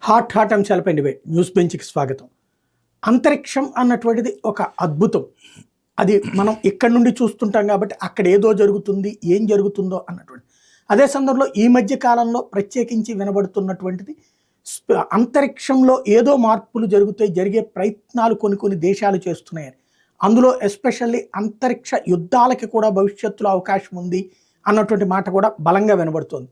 Hot hot అంశాలపై debate news బెంచ్కి స్వాగతం. అంతరిక్షం అన్నటువంటిది ఒక అద్భుతం. అది మనం ఇక్కడ నుండి చూస్తుంటాం కాబట్టి అక్కడ ఏదో జరుగుతుంది, ఏం జరుగుతుందో అన్నటువంటి. అదే సందర్భంలో ఈ మధ్య కాలంలో ప్రత్యేకించి వినబడుతున్నటువంటిది అంతరిక్షంలో ఏదో మార్పులు జరుగుతాయి, జరిగే ప్రయత్నాలు కొన్ని దేశాలు చేస్తున్నాయని. అందులో ఎస్పెషల్లీ అంతరిక్ష యుద్ధాలకి కూడా భవిష్యత్తులో అవకాశం ఉంది అన్నటువంటి మాట కూడా బలంగా వినబడుతుంది.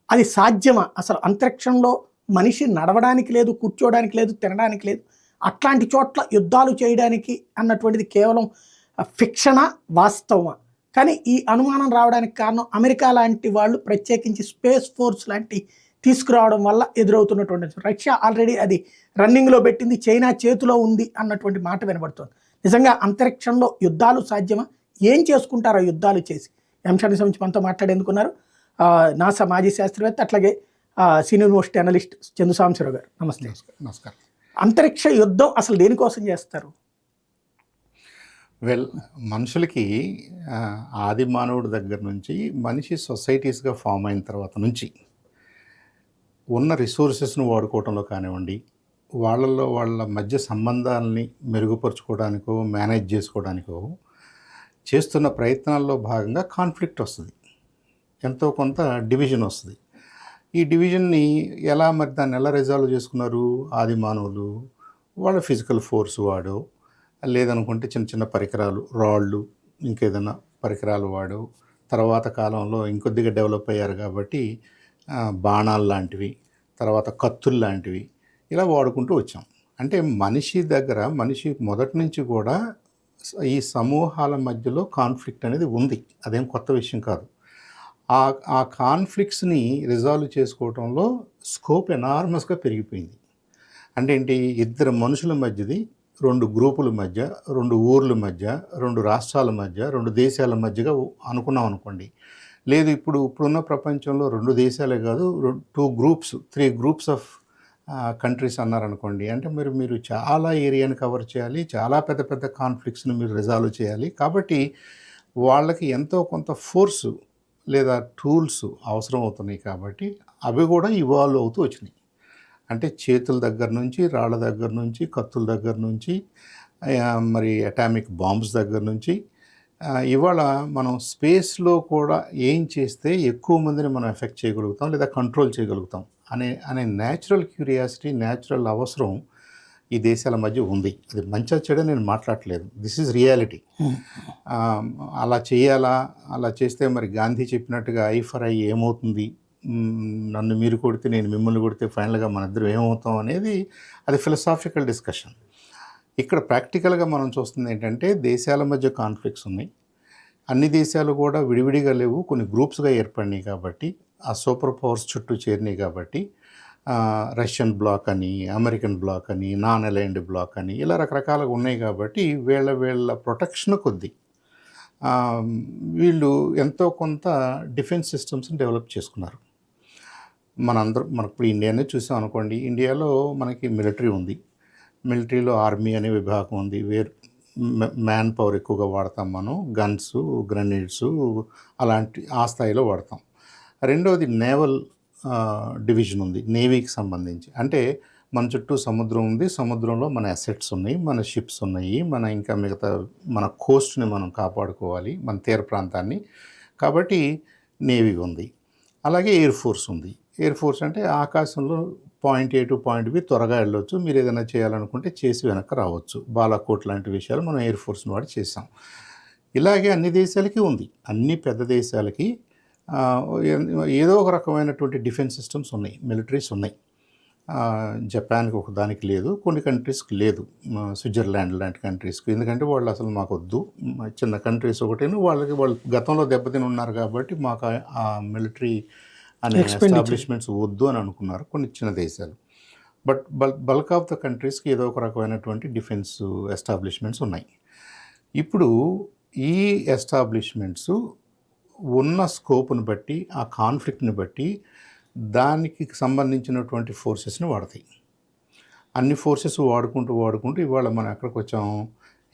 అది సాధ్యమా? అసలు అంతరిక్షంలో మనిషి నడవడానికి లేదు, కూర్చోవడానికి లేదు, తినడానికి లేదు, అట్లాంటి చోట్ల యుద్ధాలు చేయడానికి అన్నటువంటిది కేవలం ఫిక్షనా, వాస్తవమా? కానీ ఈ అనుమానం రావడానికి కారణం అమెరికా లాంటి వాళ్ళు ప్రత్యేకించి స్పేస్ ఫోర్స్ లాంటి తీసుకురావడం వల్ల ఎదురవుతున్నటువంటి. రష్యా ఆల్రెడీ అది రన్నింగ్లో పెట్టింది, చైనా చేతిలో ఉంది అన్నటువంటి మాట వినబడుతుంది. నిజంగా అంతరిక్షంలో యుద్ధాలు సాధ్యమా? ఏం చేసుకుంటారో యుద్ధాలు చేసి? ఈ అంశానికి సంబంధించి మనతో మాట్లాడేందుకున్నారు నాసా మాజీ శాస్త్రవేత్త, అట్లాగే senior most analyst Chandu Sambasivarao గారు. నమస్తే. నమస్కారం. అంతరిక్ష యుద్ధం అసలు దేనికోసం చేస్తారు? మనుషులకి ఆది మానవుడి దగ్గర నుంచి మనిషి సొసైటీస్గా ఫామ్ అయిన తర్వాత నుంచి ఉన్న రిసోర్సెస్ను వాడుకోవడంలో కానివ్వండి, వాళ్ళ మధ్య సంబంధాలని మెరుగుపరుచుకోవడానికో మేనేజ్ చేసుకోవడానికో చేస్తున్న ప్రయత్నాల్లో భాగంగా కాన్ఫ్లిక్ట్ వస్తుంది, ఎంతో కొంత డివిజన్ వస్తుంది. ఈ డివిజన్ని దాన్ని ఎలా రిజాల్వ్ చేసుకున్నారు? ఆది మానవులు వాళ్ళ ఫిజికల్ ఫోర్స్ వాడో, లేదనుకుంటే చిన్న చిన్న పరికరాలు, రాళ్ళు, ఇంకేదైనా పరికరాలు వాడో, తర్వాత కాలంలో ఇంకొద్దిగా డెవలప్ అయ్యారు కాబట్టి బాణాలు లాంటివి, తర్వాత కత్తులు లాంటివి ఇలా వాడుకుంటూ వచ్చాం. అంటే మనిషి మొదటి నుంచి కూడా ఈ సమూహాల మధ్యలో కాన్ఫ్లిక్ట్ అనేది ఉంది, అదేం కొత్త విషయం కాదు. ఆ కాన్ఫ్లిక్ట్స్ని రిజాల్వ్ చేసుకోవడంలో స్కోప్ ఎనార్మస్గా పెరిగిపోయింది. అంటే ఏంటి? ఇద్దరు మనుషుల మధ్యది, రెండు గ్రూపుల మధ్య, రెండు ఊర్ల మధ్య, రెండు రాష్ట్రాల మధ్య, రెండు దేశాల మధ్యగా అనుకున్నాం అనుకోండి. లేదు, ఇప్పుడున్న ప్రపంచంలో రెండు దేశాలే కాదు, 3 గ్రూప్స్ ఆఫ్ కంట్రీస్ అన్నారనుకోండి. అంటే మీరు చాలా ఏరియాని కవర్ చేయాలి, చాలా పెద్ద పెద్ద కాన్ఫ్లిక్ట్స్ని మీరు రిజాల్వ్ చేయాలి. కాబట్టి వాళ్ళకి ఎంతో కొంత ఫోర్సు లేదా టూల్స్ అవసరం అవుతున్నాయి. కాబట్టి అవి కూడా ఇవాల్వ్ అవుతూ వచ్చినాయి. అంటే చేతుల దగ్గర నుంచి, రాళ్ళ దగ్గర నుంచి, కత్తుల దగ్గర నుంచి, మరి అటామిక్ బాంబ్స్ దగ్గర నుంచి, ఇవాళ మనం స్పేస్లో కూడా ఏం చేస్తే ఎక్కువ మందిని మనం ఎఫెక్ట్ చేయగలుగుతాం లేదా కంట్రోల్ చేయగలుగుతాం అనే న్యాచురల్ క్యూరియాసిటీ, న్యాచురల్ అవసరం ఈ దేశాల మధ్య ఉంది. అది మంచిగా చెడు నేను మాట్లాడట్లేదు, దిస్ ఈజ్ రియాలిటీ. అలా చేయాలా? అలా చేస్తే మరి గాంధీ చెప్పినట్టుగా ఐ ఫర్ ఐ ఏమవుతుంది? నన్ను మీరు కొడితే నేను మిమ్మల్ని కొడితే ఫైనల్గా మన ఇద్దరు ఏమవుతాం అనేది అది ఫిలసాఫికల్ డిస్కషన్. ఇక్కడ ప్రాక్టికల్గా మనం చూస్తుంది ఏంటంటే దేశాల మధ్య కాన్ఫ్లిక్ట్స్ ఉన్నాయి. అన్ని దేశాలు కూడా విడివిడిగా లేవు, కొన్ని గ్రూప్స్గా ఏర్పడినాయి. కాబట్టి ఆ సూపర్ పవర్స్ చుట్టూ చేరినాయి. కాబట్టి రష్యన్ బ్లాక్ అని, అమెరికన్ బ్లాక్ అని, నాన్ అలైన్డ్ బ్లాక్ అని ఇలా రకరకాలుగా ఉన్నాయి. కాబట్టి వీళ్ళ ప్రొటెక్షన్ కొద్దీ వీళ్ళు ఎంతో కొంత డిఫెన్స్ సిస్టమ్స్ని డెవలప్ చేసుకున్నారు. మనకు ఇప్పుడు ఇండియానే చూసాం అనుకోండి. ఇండియాలో మనకి మిలిటరీ ఉంది, మిలిటరీలో ఆర్మీ అనే విభాగం ఉంది, మ్యాన్ పవర్ ఎక్కువగా వాడతాం మనం, గన్స్, గ్రెనేడ్స్ అలాంటి ఆ స్థాయిలో వాడతాం. రెండవది నేవల్ డివిజన్ ఉంది, నేవీకి సంబంధించి. అంటే మన చుట్టూ సముద్రం ఉంది, సముద్రంలో మన అసెట్స్ ఉన్నాయి, మన షిప్స్ ఉన్నాయి, ఇంకా మిగతా మన కోస్ట్ని మనం కాపాడుకోవాలి, మన తీర ప్రాంతాన్ని. కాబట్టి నేవీ ఉంది. అలాగే ఎయిర్ ఫోర్స్ ఉంది. ఎయిర్ ఫోర్స్ అంటే ఆకాశంలో point A to point B త్వరగా వెళ్ళొచ్చు, మీరు ఏదైనా చేయాలనుకుంటే చేసి వెనక్కి రావచ్చు. బాలాకోట్ లాంటి విషయాలు మనం ఎయిర్ ఫోర్స్ని వాడి చేసాం. ఇలాగే అన్ని దేశాలకి ఉంది, అన్ని పెద్ద దేశాలకి ఏదో ఒక రకమైనటువంటి డిఫెన్స్ సిస్టమ్స్ ఉన్నాయి, మిలిటరీస్ ఉన్నాయి. జపాన్కి ఒక దానికి లేదు, కొన్ని కంట్రీస్కి లేదు, స్విట్జర్లాండ్ లాంటి కంట్రీస్కి. ఎందుకంటే వాళ్ళు అసలు మాకు వద్దు, చిన్న కంట్రీస్ ఒకటేను, వాళ్ళు గతంలో దెబ్బతిని ఉన్నారు కాబట్టి మాకు ఆ మిలిటరీ అనే ఎస్టాబ్లిష్మెంట్స్ వద్దు అని అనుకున్నారు కొన్ని చిన్న దేశాలు. బట్ బల్క్ ఆఫ్ ద కంట్రీస్కి ఏదో ఒక రకమైనటువంటి డిఫెన్స్ ఎస్టాబ్లిష్మెంట్స్ ఉన్నాయి. ఇప్పుడు ఈ ఎస్టాబ్లిష్మెంట్స్ ఉన్న స్కోప్ని బట్టి, ఆ కాన్ఫ్లిక్ట్ని బట్టి దానికి సంబంధించినటువంటి ఫోర్సెస్ని వాడతాయి. అన్ని ఫోర్సెస్ వాడుకుంటూ ఇవాళ మనం ఎక్కడికి వచ్చాం?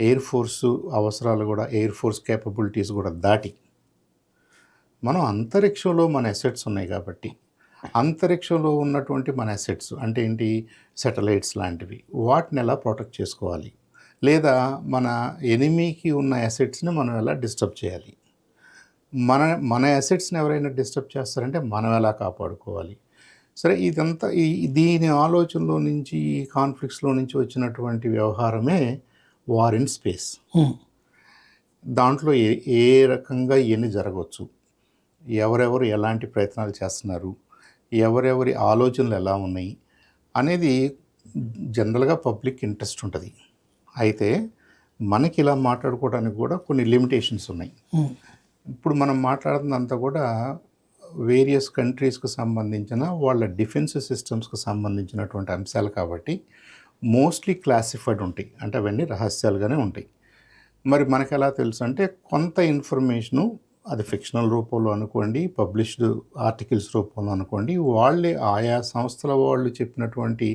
ఎయిర్ ఫోర్సు అవసరాలు కూడా, ఎయిర్ ఫోర్స్ కేపబిలిటీస్ కూడా దాటి మనం అంతరిక్షంలో మన అసెట్స్ ఉన్నాయి. కాబట్టి అంతరిక్షంలో ఉన్నటువంటి మన అసెట్స్ అంటే ఏంటి, శాటిలైట్స్ లాంటివి, వాటిని ఎలా ప్రొటెక్ట్ చేసుకోవాలి, లేదా మన ఎనిమీకి ఉన్న అసెట్స్ని మనం ఎలా డిస్టర్బ్ చేయాలి, మన మన అసెట్స్ని ఎవరైనా డిస్టర్బ్ చేస్తారంటే మనం ఎలా కాపాడుకోవాలి. సరే, ఇదంతా దీని ఆలోచనలో నుంచి, ఈ కాన్ఫ్లిక్ట్స్లో నుంచి వచ్చినటువంటి వ్యవహారమే వార్ ఇన్ స్పేస్. దాంట్లో ఏ రకంగా ఎన్ని జరగవచ్చు, ఎవరెవరు ఎలాంటి ప్రయత్నాలు చేస్తున్నారు, ఎవరెవరి ఆలోచనలు ఎలా ఉన్నాయి అనేది జనరల్గా పబ్లిక్ ఇంట్రెస్ట్ ఉంటుంది. అయితే మనకి ఇలా మాట్లాడుకోవడానికి కూడా కొన్ని లిమిటేషన్స్ ఉన్నాయి. ఇప్పుడు మనం మాట్లాడుతున్నంతా కూడా వేరియస్ కంట్రీస్కి సంబంధించిన వాళ్ళ డిఫెన్స్ సిస్టమ్స్కి సంబంధించినటువంటి అంశాలు కాబట్టి మోస్ట్లీ క్లాసిఫైడ్ ఉంటాయి, అంటే అవన్నీ రహస్యాలుగానే ఉంటాయి. మరి మనకు ఎలా తెలుసు అంటే, కొంత ఇన్ఫర్మేషను అది ఫిక్షనల్ రూపంలో అనుకోండి, పబ్లిష్డ్ ఆర్టికల్స్ రూపంలో అనుకోండి, వాళ్ళే ఆయా సంస్థల వాళ్ళు చెప్పినటువంటి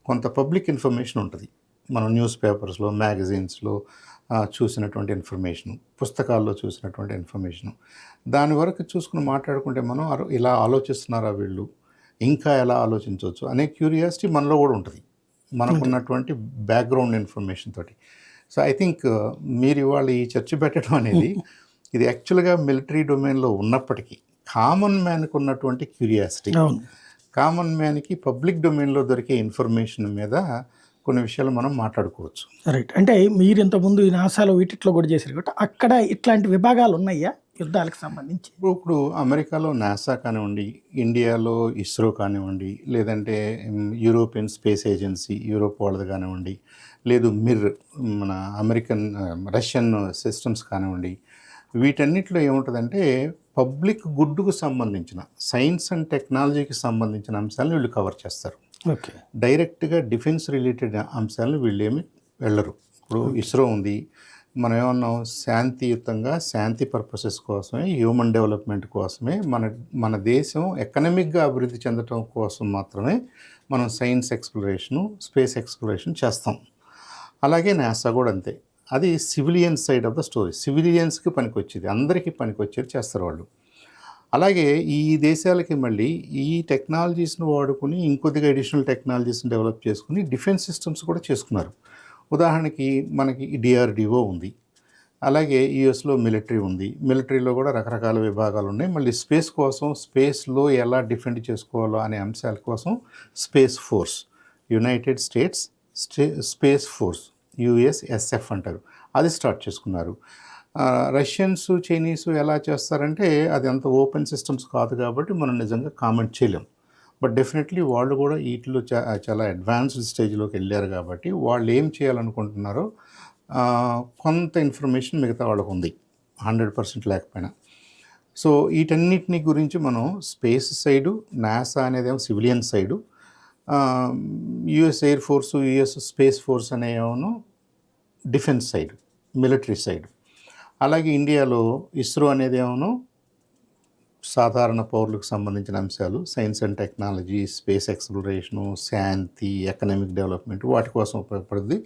కొంత పబ్లిక్ ఇన్ఫర్మేషన్ ఉంటుంది. మనం న్యూస్ పేపర్స్లో, మ్యాగజైన్స్లో చూసినటువంటి ఇన్ఫర్మేషను, పుస్తకాల్లో చూసినటువంటి ఇన్ఫర్మేషను, దాని వరకు చూసుకుని మాట్లాడుకుంటే మనం ఇలా ఆలోచిస్తున్నారా వీళ్ళు, ఇంకా ఎలా ఆలోచించవచ్చు అనే క్యూరియాసిటీ మనలో కూడా ఉంటుంది, మనకున్నటువంటి బ్యాక్గ్రౌండ్ ఇన్ఫర్మేషన్ తోటి. సో ఐ థింక్ మీరు ఇవాళ ఈ చర్చ పెట్టడం అనేది ఇది యాక్చువల్గా మిలిటరీ డొమైన్లో ఉన్నప్పటికీ కామన్ మ్యాన్కి ఉన్నటువంటి క్యూరియాసిటీ, కామన్ మ్యాన్కి పబ్లిక్ డొమైన్లో దొరికే ఇన్ఫర్మేషన్ మీద కొన్ని విషయాలు మనం మాట్లాడుకోవచ్చు. రైట్. అంటే మీరు ఇంతకుముందు ఈ నాసాలో వీటిలో కూడా చేశారు కాబట్టి అక్కడ ఇట్లాంటి విభాగాలు ఉన్నాయా యుద్ధాలకు సంబంధించి? ఇప్పుడు అమెరికాలో నాసా కానివ్వండి, ఇండియాలో ఇస్రో కానివ్వండి, లేదంటే యూరోపియన్ స్పేస్ ఏజెన్సీ యూరోప్ వాళ్ళది కానివ్వండి, లేదు మిర్ మన అమెరికన్ రష్యన్ సిస్టమ్స్ కానివ్వండి, వీటన్నిటిలో ఏముంటుందంటే పబ్లిక్ గుడ్డుకు సంబంధించిన సైన్స్ అండ్ టెక్నాలజీకి సంబంధించిన అంశాలను వీళ్ళు కవర్ చేస్తారు. ఓకే. డైరెక్ట్గా డిఫెన్స్ రిలేటెడ్ అంశాలను వీళ్ళు ఏమి వెళ్ళరు. ఇప్పుడు ఇస్రో ఉంది, మనం ఏమన్నాం, శాంతియుతంగా శాంతి పర్పసెస్ కోసమే, హ్యూమన్ డెవలప్మెంట్ కోసమే, మన దేశం ఎకనమిక్గా అభివృద్ధి చెందడం కోసం మాత్రమే మనం సైన్స్ ఎక్స్ప్లోరేషను, స్పేస్ ఎక్స్ప్లోరేషన్ చేస్తాం. అలాగే నాసా కూడా అంతే. అది civilian side of the story, సివిలియన్స్కి పనికొచ్చేది, అందరికీ పనికొచ్చేది చేస్తారు వాళ్ళు. అలాగే ఈ దేశాలకి మళ్ళీ ఈ టెక్నాలజీస్ని వాడుకుని ఇంకొద్దిగా అడిషనల్ టెక్నాలజీస్ని డెవలప్ చేసుకుని డిఫెన్స్ సిస్టమ్స్ కూడా చేసుకున్నారు. ఉదాహరణకి మనకి డిఆర్డిఓ ఉంది, అలాగే యుఎస్లో మిలిటరీ ఉంది, మిలిటరీలో కూడా రకరకాల విభాగాలు ఉన్నాయి. మళ్ళీ స్పేస్ కోసం, స్పేస్లో ఎలా డిఫెండ్ చేసుకోవాలో అనే అంశాల కోసం space force, United States space force, USSF అంటారు, అది స్టార్ట్ చేసుకున్నారు. రష్యన్స్, చైనీస్ ఎలా చేస్తారంటే అది అంత ఓపెన్ సిస్టమ్స్ కాదు కాబట్టి మనం నిజంగా కామెంట్ చేయలేం. బట్ డెఫినెట్లీ వాళ్ళు కూడా వీటిలో చాలా అడ్వాన్స్డ్ స్టేజ్లోకి వెళ్ళారు కాబట్టి వాళ్ళు ఏం చేయాలనుకుంటున్నారో కొంత ఇన్ఫర్మేషన్ మిగతా వాళ్ళకు ఉంది, 100% లేకపోయినా. సో వీటన్నిటిని గురించి మనం స్పేస్ సైడు, నాసా అనేదేమో civilian side, US air force, US space force అనేవేమో డిఫెన్స్ సైడ్, మిలిటరీ సైడ్. అలాగే ఇండియాలో ఇస్రో అనేదేమో సాధారణ పౌరులకు సంబంధించిన అంశాలు, science and technology, space exploration, శాంతి, ఎకనామిక్ డెవలప్మెంట్, వాటి కోసం ఉపయోగపడుతుంది.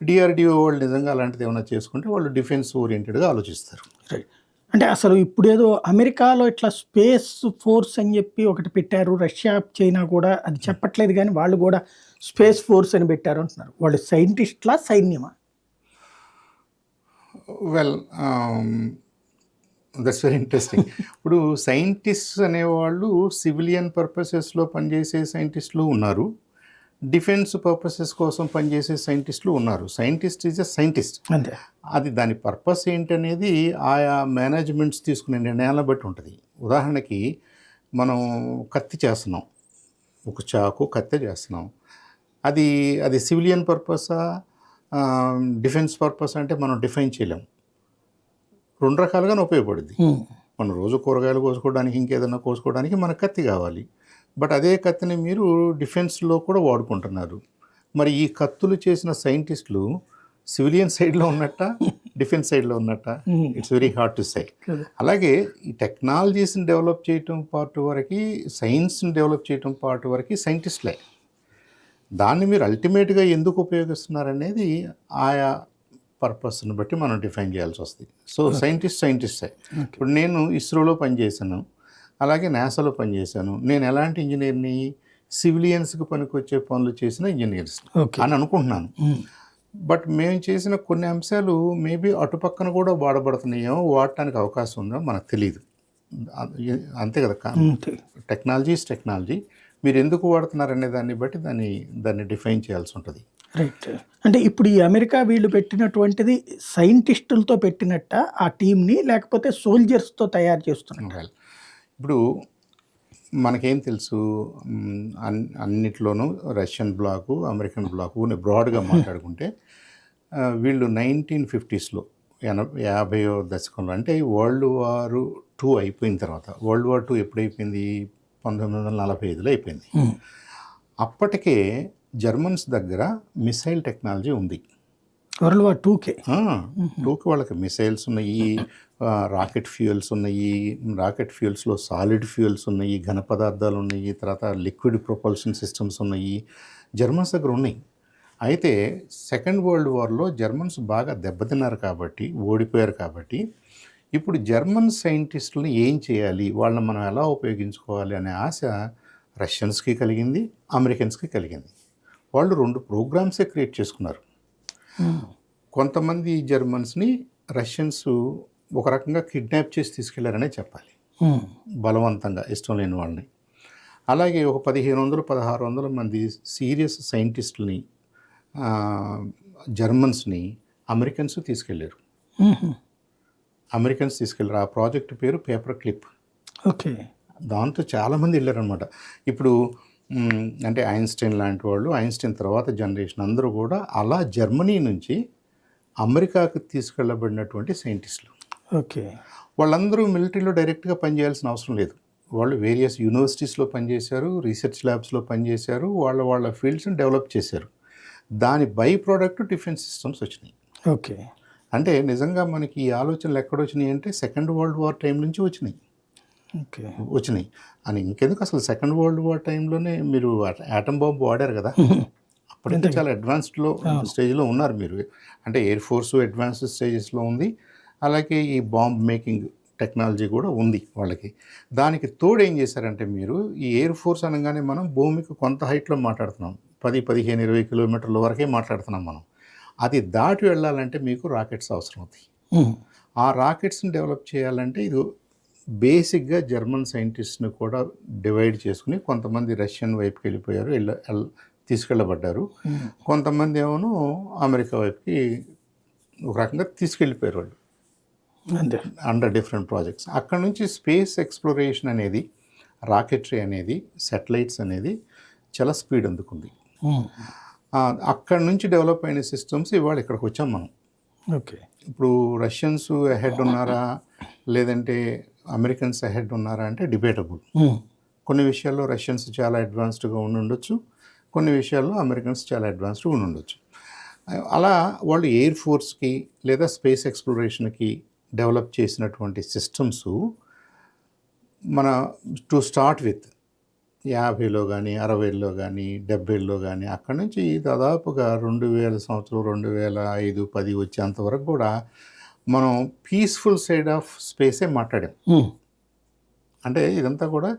డిఆర్డిఓ వాళ్ళు నిజంగా అలాంటిది ఏమైనా చేసుకుంటే వాళ్ళు డిఫెన్స్ ఓరియంటెడ్గా ఆలోచిస్తారు. రైట్. అంటే అసలు ఇప్పుడు ఏదో అమెరికాలో ఇట్లా స్పేస్ ఫోర్స్ అని చెప్పి ఒకటి పెట్టారు, రష్యా, చైనా కూడా అది చెప్పట్లేదు కానీ వాళ్ళు కూడా స్పేస్ ఫోర్స్ అని పెట్టారు అంటున్నారు. వాళ్ళు సైంటిస్ట్లా, సైన్యమా? Well, that's very interesting. ఇప్పుడు సైంటిస్ట్ అనేవాళ్ళు సివిలియన్ పర్పసెస్లో పనిచేసే సైంటిస్టులు ఉన్నారు, డిఫెన్స్ పర్పసెస్ కోసం పనిచేసే సైంటిస్టులు ఉన్నారు. సైంటిస్ట్ ఈజ్ ఎ సైంటిస్ట్, అంతే. అది దాని పర్పస్ ఏంటనేది ఆయా మేనేజ్మెంట్స్ తీసుకునే నిర్ణయాలను బట్టి ఉంటుంది. ఉదాహరణకి మనం కత్తి చేస్తున్నాం, ఒక చాకు కత్తి చేస్తున్నాం, అది సివిలియన్ పర్పసా, డిఫెన్స్ పర్పస్ అంటే మనం డిఫైన్ చేయలేం. రెండు రకాలుగానే ఉపయోగపడుద్ది. మనం రోజు కూరగాయలు కోసుకోవడానికి, ఇంకేదైనా కోసుకోవడానికి మనకు కత్తి కావాలి. బట్ అదే కత్తిని మీరు డిఫెన్స్లో కూడా వాడుకుంటున్నారు. మరి ఈ కత్తులు చేసిన సైంటిస్టులు సివిలియన్ సైడ్లో ఉన్నట్ట, డిఫెన్స్ సైడ్లో ఉన్నట్ట? It's very hard to say. అలాగే ఈ టెక్నాలజీస్ని డెవలప్ చేయటం పార్ట్ వరకు, సైన్స్ని డెవలప్ చేయటం పార్ట్ వరకు సైంటిస్టులే. దాన్ని మీరు అల్టిమేట్గా ఎందుకు ఉపయోగిస్తున్నారనేది ఆయా పర్పస్ని బట్టి మనం డిఫైన్ చేయాల్సి వస్తుంది. సో సైంటిస్టే. ఇప్పుడు నేను ఇస్రోలో పనిచేశాను, అలాగే నాసాలో పనిచేశాను. నేను ఎలాంటి ఇంజనీర్ని, సివిలియన్స్కి పనికొచ్చే పనులు చేసిన ఇంజనీర్స్ ఓకే. అని అనుకుంటున్నాను. బట్ మేము చేసిన కొన్ని అంశాలు మేబీ అటుపక్కన కూడా వాడబడుతున్నాయేమో, వాడటానికి అవకాశం ఉందో మనకు తెలియదు. అంతే కదా, అంతే. Technology is technology. మీరు ఎందుకు వాడుతున్నారనే దాన్ని బట్టి దాన్ని డిఫైన్ చేయాల్సి ఉంటుంది. రైట్. అంటే ఇప్పుడు ఈ అమెరికా వీళ్ళు పెట్టినటువంటిది సైంటిస్టులతో పెట్టినట్ట ఆ టీంని, లేకపోతే సోల్జర్స్తో తయారు చేస్తున్నారు? Well, ఇప్పుడు మనకేం తెలుసు, అన్నిట్లోనూ రష్యన్ బ్లాకు, అమెరికన్ బ్లాకు బ్రాడ్గా మాట్లాడుకుంటే వీళ్ళు 1950s 50వ దశకంలో, అంటే వరల్డ్ వార్ II అయిపోయిన తర్వాత, వరల్డ్ వార్ II ఎప్పుడైపోయింది, 1945లో అయిపోయింది. అప్పటికే జర్మన్స్ దగ్గర మిసైల్ టెక్నాలజీ ఉంది. వరల్డ్ వార్ II వాళ్ళకి మిసైల్స్ ఉన్నాయి, రాకెట్ ఫ్యూయల్స్ ఉన్నాయి, రాకెట్ ఫ్యూయల్స్లో సాలిడ్ ఫ్యూయల్స్ ఉన్నాయి, ఘన పదార్థాలు ఉన్నాయి, తర్వాత లిక్విడ్ ప్రొపల్షన్ సిస్టమ్స్ ఉన్నాయి, జర్మన్స్ దగ్గర ఉన్నాయి. అయితే సెకండ్ వరల్డ్ వార్లో జర్మన్స్ బాగా దెబ్బతిన్నారు కాబట్టి, ఓడిపోయారు కాబట్టి, ఇప్పుడు జర్మన్ సైంటిస్టులను ఏం చేయాలి, వాళ్ళని మనం ఎలా ఉపయోగించుకోవాలి అనే ఆశ రష్యన్స్కి కలిగింది, అమెరికన్స్కి కలిగింది. వాళ్ళు 2 ప్రోగ్రామ్సే క్రియేట్ చేసుకున్నారు. కొంతమంది జర్మన్స్ని రష్యన్స్ ఒక రకంగా కిడ్నాప్ చేసి తీసుకెళ్లారనే చెప్పాలి, బలవంతంగా, ఇష్టం లేని వాళ్ళని. అలాగే ఒక 1500-1600 మంది సీరియస్ సైంటిస్టులని, జర్మన్స్ని అమెరికన్స్ తీసుకెళ్లారు. ఆ ప్రాజెక్ట్ పేరు పేపర్ క్లిప్. ఓకే. దాంతో చాలామంది వెళ్ళారనమాట. ఇప్పుడు అంటే ఐన్స్టైన్ లాంటి వాళ్ళు, ఐన్స్టైన్ తర్వాత జనరేషన్ అందరూ కూడా అలా జర్మనీ నుంచి అమెరికాకు తీసుకెళ్ళబడినటువంటి సైంటిస్టులు. ఓకే. వాళ్ళందరూ మిలిటరీలో డైరెక్ట్గా పనిచేయాల్సిన అవసరం లేదు. వాళ్ళు వేరియస్ యూనివర్సిటీస్లో పనిచేశారు, రీసెర్చ్ ల్యాబ్స్లో పనిచేశారు, వాళ్ళ ఫీల్డ్స్ని డెవలప్ చేశారు. దాని బై ప్రోడక్ట్ డిఫెన్స్ సిస్టమ్స్ వచ్చినాయి. ఓకే. అంటే నిజంగా మనకి ఈ ఆలోచనలు ఎక్కడొచ్చినాయి అంటే సెకండ్ వరల్డ్ వార్ టైం నుంచి వచ్చినాయి. అని ఇంకెందుకు, అసలు సెకండ్ వరల్డ్ వార్ టైంలోనే మీరు యాటమ్ బాంబ్ వాడారు కదా, అప్పటికే చాలా అడ్వాన్స్డ్లో స్టేజ్లో ఉన్నారు మీరు. అంటే ఎయిర్ ఫోర్స్ అడ్వాన్స్డ్ స్టేజెస్లో ఉంది, అలాగే ఈ బాంబ్ మేకింగ్ టెక్నాలజీ కూడా ఉంది వాళ్ళకి. దానికి తోడు ఏం చేశారంటే, మీరు ఈ ఎయిర్ ఫోర్స్ అనగానే మనం భూమికి కొంత హైట్లో మాట్లాడుతున్నాం, 10-15-20 కిలోమీటర్ల వరకే మాట్లాడుతున్నాం మనం. అది దాటి వెళ్ళాలంటే మీకు రాకెట్స్ అవసరం అవుతాయి. ఆ రాకెట్స్ని డెవలప్ చేయాలంటే ఇది బేసిక్గా జర్మన్ సైంటిస్ట్ని కూడా డివైడ్ చేసుకుని, కొంతమంది రష్యన్ వైపుకి వెళ్ళిపోయారు, తీసుకెళ్ళబడ్డారు, కొంతమంది ఏమో అమెరికా వైపుకి ఒక రకంగా తీసుకెళ్ళిపోయారు వాళ్ళు, అండర్ డిఫరెంట్ ప్రాజెక్ట్స్. అక్కడ నుంచి స్పేస్ ఎక్స్ప్లోరేషన్ అనేది, రాకెటరీ అనేది, శాటిలైట్స్ అనేది చాలా స్పీడ్ అందుకుంది. అక్కడ నుంచి డెవలప్ అయిన సిస్టమ్స్ ఇవాళ ఇక్కడికి వచ్చాం మనం. ఓకే. ఇప్పుడు రష్యన్స్ అహెడ్ ఉన్నారా, లేదంటే అమెరికన్స్ అహెడ్ ఉన్నారా అంటే డిబేటబుల్. కొన్ని విషయాల్లో రష్యన్స్ చాలా అడ్వాన్స్డ్గా ఉండొచ్చు, కొన్ని విషయాల్లో అమెరికన్స్ చాలా అడ్వాన్స్డ్గా ఉండొచ్చు. అలా వాళ్ళు ఎయిర్ ఫోర్స్కి లేదా స్పేస్ ఎక్స్ప్లోరేషన్కి డెవలప్ చేసినటువంటి సిస్టమ్స్ మన టు స్టార్ట్ విత్ 50లో కానీ 60లో కానీ 70లో కానీ అక్కడి నుంచి దాదాపుగా 2000 సంవత్సరం 2005-10 వచ్చేంతవరకు కూడా మనం పీస్ఫుల్ సైడ్ ఆఫ్ స్పేసే మాట్లాడాం. అంటే ఇదంతా కూడా